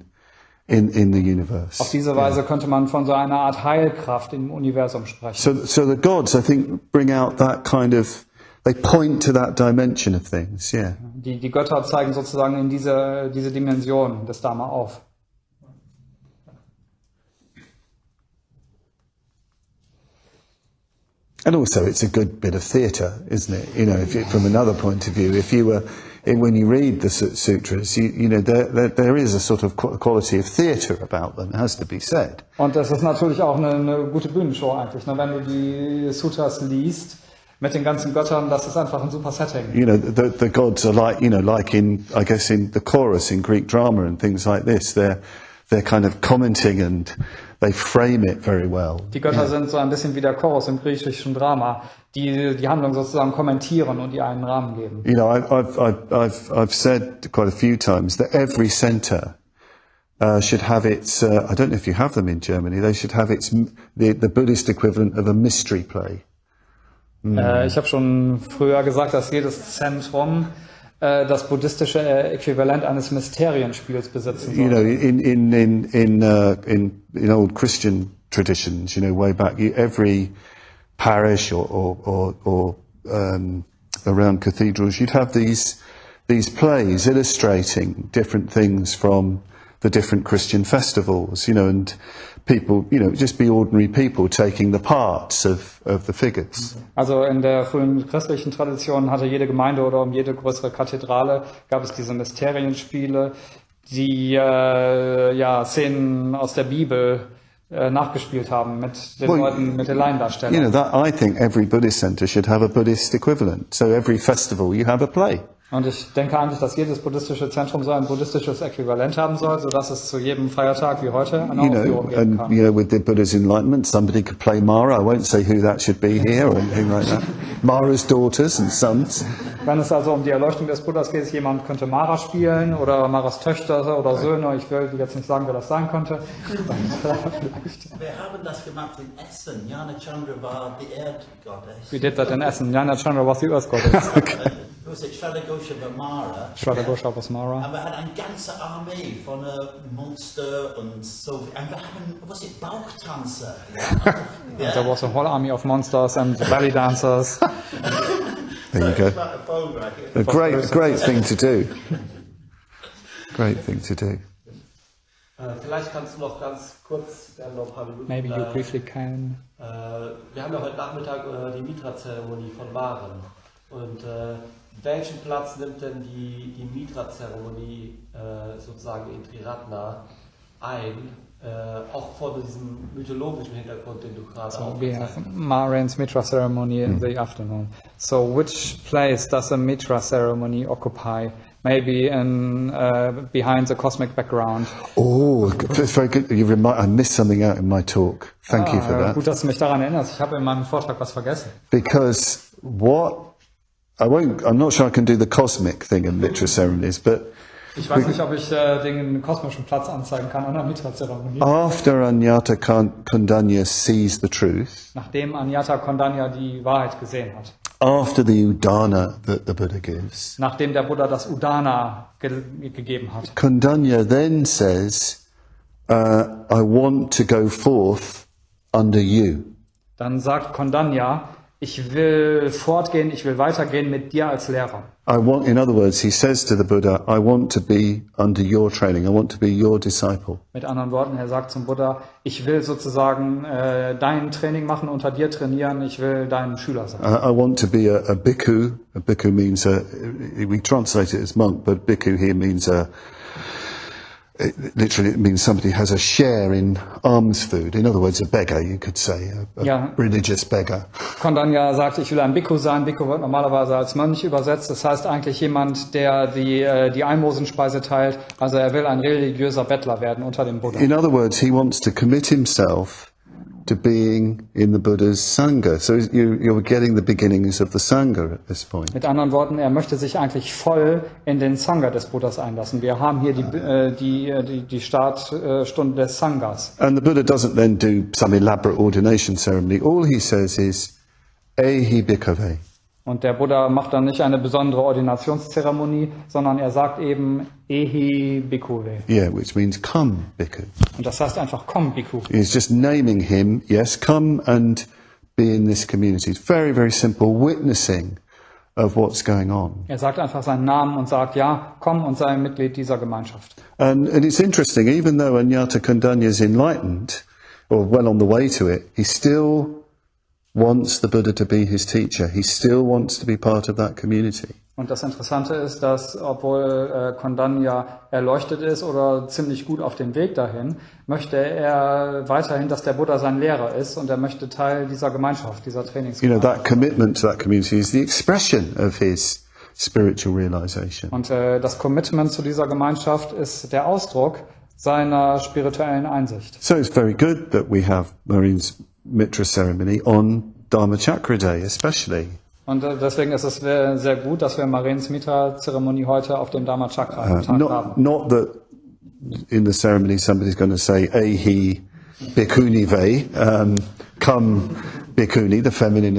the universe. Auf diese Weise könnte man von so einer Art Heilkraft im Universum sprechen. So the gods, I think, bring out that kind of, they point to that dimension of things, yeah. Die Götter zeigen sozusagen in diese Dimension des Dharma auf. And also, it's a good bit of theatre, isn't it? From another point of view, if you when you read the sutras, you know, there is a sort of quality of theatre about them, it has to be said. Und das ist natürlich auch eine gute Bühnenshow eigentlich, ne? Wenn du die Sutras liest, mit den ganzen Göttern, das ist einfach ein super Setting. You know, the gods are like, you know, like in, I guess, in the chorus in Greek drama and things like this. They're kind of commenting and they frame it very well. Die Götter sind so ein bisschen wie der Chorus im griechischen Drama, die Handlung sozusagen kommentieren und ihr einen Rahmen geben. You know, I've said quite a few times that every centre should have its. I don't know if you have them in Germany. They should have the Buddhist equivalent of a mystery play. Ich habe schon früher gesagt, dass jedes Zentrum das buddhistische Äquivalent eines Mysterienspiels besitzen soll. You know, in old Christian traditions, you know, way back, every parish or around cathedrals, you'd have these plays illustrating different things from the different Christian festivals, you know, and people, you know, just be ordinary people taking the parts of the figures. Also in der frühen christlichen Tradition hatte jede Gemeinde oder um jede größere Kathedrale gab es diese Mysterienspiele, die Szenen aus der Bibel nachgespielt haben mit den Leuten, mit den Laiendarstellern. You know, I think every Buddhist center should have a Buddhist equivalent. So every festival you have a play. Und ich denke eigentlich, dass jedes buddhistische Zentrum so ein buddhistisches Äquivalent haben soll, sodass es zu jedem Feiertag wie heute eine Aufführung geben kann. You know, with the Buddha's enlightenment, somebody could play Mara. I won't say who that should be here or anything like that. Mara's daughters and sons. Wenn es also um die Erleuchtung des Buddhas geht, jemand könnte Mara spielen oder Maras Töchter oder Söhne. Ich will jetzt nicht sagen, wer das sein könnte. Wir haben das gemacht in Essen. Jana Chandra war die Erdgottess. We did that in Essen. Jana Chandra was die Earthgoddess. Was it Shradagosha Mara? Shradagosha was Mara. Und wir hatten eine ganze Armee von Monster und so. Und wir hatten, was it, Bauchtanzer? Ja? There was a whole army of monsters and belly dancers. There you go. A great thing to do. Great thing to do. Vielleicht kannst du noch ganz kurz, wir haben noch ein paar Minuten. Maybe you briefly can. Wir haben ja heute Nachmittag die Mitra-Zeremonie von Maren. Und welchen Platz nimmt denn die Mitra-Zeremonie sozusagen in Triratna ein? Auch vor diesem mythologischen Hintergrund, den du gerade So we have Maran's Mitra ceremony in the afternoon. So which place does a Mitra ceremony occupy? Maybe in behind the cosmic background. Oh, it's very good. I missed something out in my talk. Thank you for that. Gut, dass du mich daran erinnerst. Ich habe in meinem Vortrag was vergessen. Because I'm not sure I can do the cosmic thing in Mitra ceremonies, but ich weiß nicht, ob ich den kosmischen Platz anzeigen kann an der Mitra-Zeremonie. after Anyata Kondanya sees the truth, Nachdem Anyata Kondanya die Wahrheit gesehen hat. after the udana that the Buddha gives, Nachdem der Buddha das Udana gegeben hat. Kondanya then says, I want to go forth under you. Dann sagt Kondanya, ich will fortgehen, ich will weitergehen mit dir als Lehrer. In other words, he says to the Buddha, I want to be under your training. I want to be your disciple. Mit anderen Worten, er sagt zum Buddha, ich will sozusagen dein Training machen, unter dir trainieren, ich will dein Schüler sein. I want to be a bhikkhu. A bhikkhu means we translate it as monk, but bhikkhu here means literally it means somebody has a share in alms food. In other words, a beggar, you could say, a religious beggar. Kondanya sagt, ich will ein Bhikkhu sein. Bhikkhu wird normalerweise als Mönch übersetzt. Das heißt eigentlich jemand, der die Almosenspeise teilt. Also er will ein religiöser Bettler werden unter dem Buddha. In other words, he wants to commit himself to being in the Buddha's Sangha. So you're getting the beginnings of the Sangha at this point. Mit anderen Worten, er möchte sich eigentlich voll in den Sangha des Buddhas einlassen. Wir haben hier die Startstunde des Sanghas. And the Buddha doesn't then do some elaborate ordination ceremony. All he says is, Ehi bhikkhave. Und der Buddha macht dann nicht eine besondere Ordinationszeremonie, sondern er sagt eben Ehi Bhikkhave. Yeah, which means come, bhikkhu. Und das heißt einfach komm, Bhikkhu. He's just naming him, yes, come and be in this community. It's very, very simple witnessing of what's going on. Er sagt einfach seinen Namen und sagt, ja, komm und sei Mitglied dieser Gemeinschaft. And it's interesting, even though Anyata Kondanya is enlightened, or well on the way to it, he still wants the Buddha to be his teacher. He still wants to be part of that community. Und das Interessante ist, dass obwohl Kondanya erleuchtet ist oder ziemlich gut auf dem Weg dahin, möchte er weiterhin, dass der Buddha sein Lehrer ist und er möchte Teil dieser Gemeinschaft, dieser Trainingsgemeinschaft. That commitment to that community is the expression of his spiritual realization. Und das Commitment zu dieser Gemeinschaft ist der Ausdruck seiner spirituellen Einsicht. So it's very good that we have Marine's Mitra ceremony on Dharmachakra Day especially. Und deswegen ist es sehr gut, dass wir Mariens Mitra-Zeremonie heute auf dem Dharmachakra-Tag haben. Not that in the ceremony somebody's going to say, Ehi Bhikkhuni Ve, come Bhikkhuni, the feminine,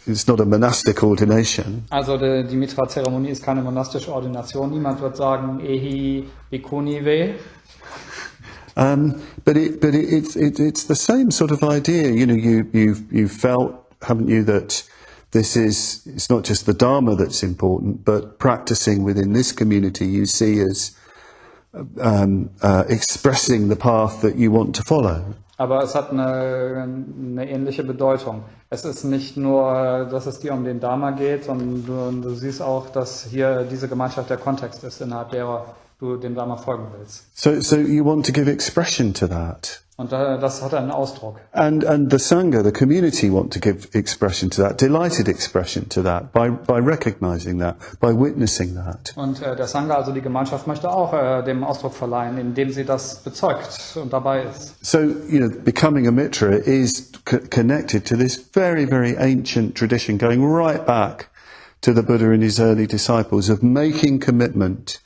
it's not a monastic ordination. Also die Mitra-Zeremonie ist keine monastische Ordination. Niemand wird sagen, Ehi Bhikkhuni Ve. But it's the same sort of idea. You've felt, haven't you, that it's not just the Dharma that's important, but practicing within this community you see as expressing the path that you want to follow. Aber es hat eine ähnliche Bedeutung. Es ist nicht nur, dass es dir um den Dharma geht, sondern du siehst auch, dass hier diese Gemeinschaft der Kontext ist, innerhalb derer du dem Dharma folgen willst. So you want to give expression to that. Und das hat einen Ausdruck. And the Sangha, the community, want to give expression to that, delighted expression to that, by recognizing that, by witnessing that. Und der Sangha, also die Gemeinschaft, möchte auch dem Ausdruck verleihen, indem sie das bezeugt und dabei ist. So, becoming a Mitra is connected to this very, very ancient tradition, going right back to the Buddha and his early disciples, of making commitment.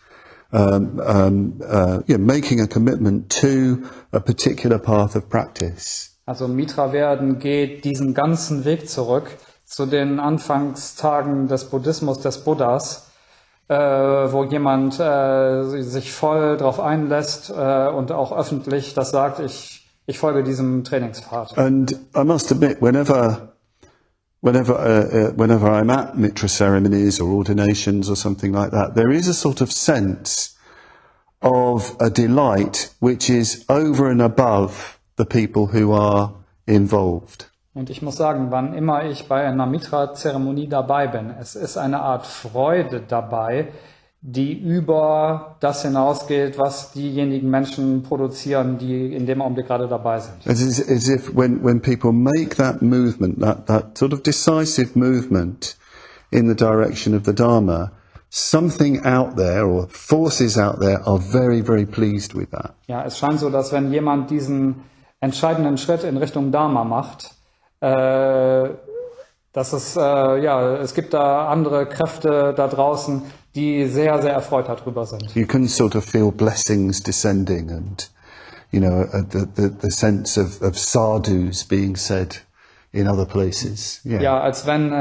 Making a commitment to a particular path of practice. Also Mitra werden geht diesen ganzen Weg zurück zu den Anfangstagen des Buddhismus, des Buddhas, wo jemand sich voll drauf einlässt und auch öffentlich das sagt, ich folge diesem Trainingspfad. And I must admit, whenever I'm at Mitra ceremonies or ordinations or something like that, there is a sort of sense of a delight which is over and above the people who are involved. Und ich muss sagen, wann immer ich bei einer Mitra-Zeremonie dabei bin, es ist eine Art Freude dabei, die über das hinausgeht, was diejenigen Menschen produzieren, die in dem Augenblick gerade dabei sind. As if when people make that movement, that sort of decisive movement in the direction of the Dharma, something out there or forces out there are very, very pleased with that. Ja, es scheint so, dass wenn jemand diesen entscheidenden Schritt in Richtung Dharma macht, dass es gibt da andere Kräfte da draußen, die sehr, sehr erfreut darüber sind. You can sort of feel blessings descending and, the sense of sadhus being said in other places. Yeah. Ja, als wenn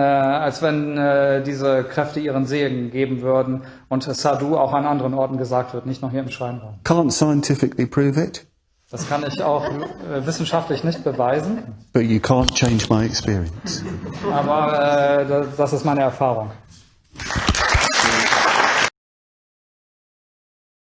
diese Kräfte ihren Segen geben würden und Sadhu auch an anderen Orten gesagt wird, nicht nur hier im Schrein. Can't scientifically prove it. Das kann ich auch wissenschaftlich nicht beweisen. But you can't change my experience. Aber das ist meine Erfahrung.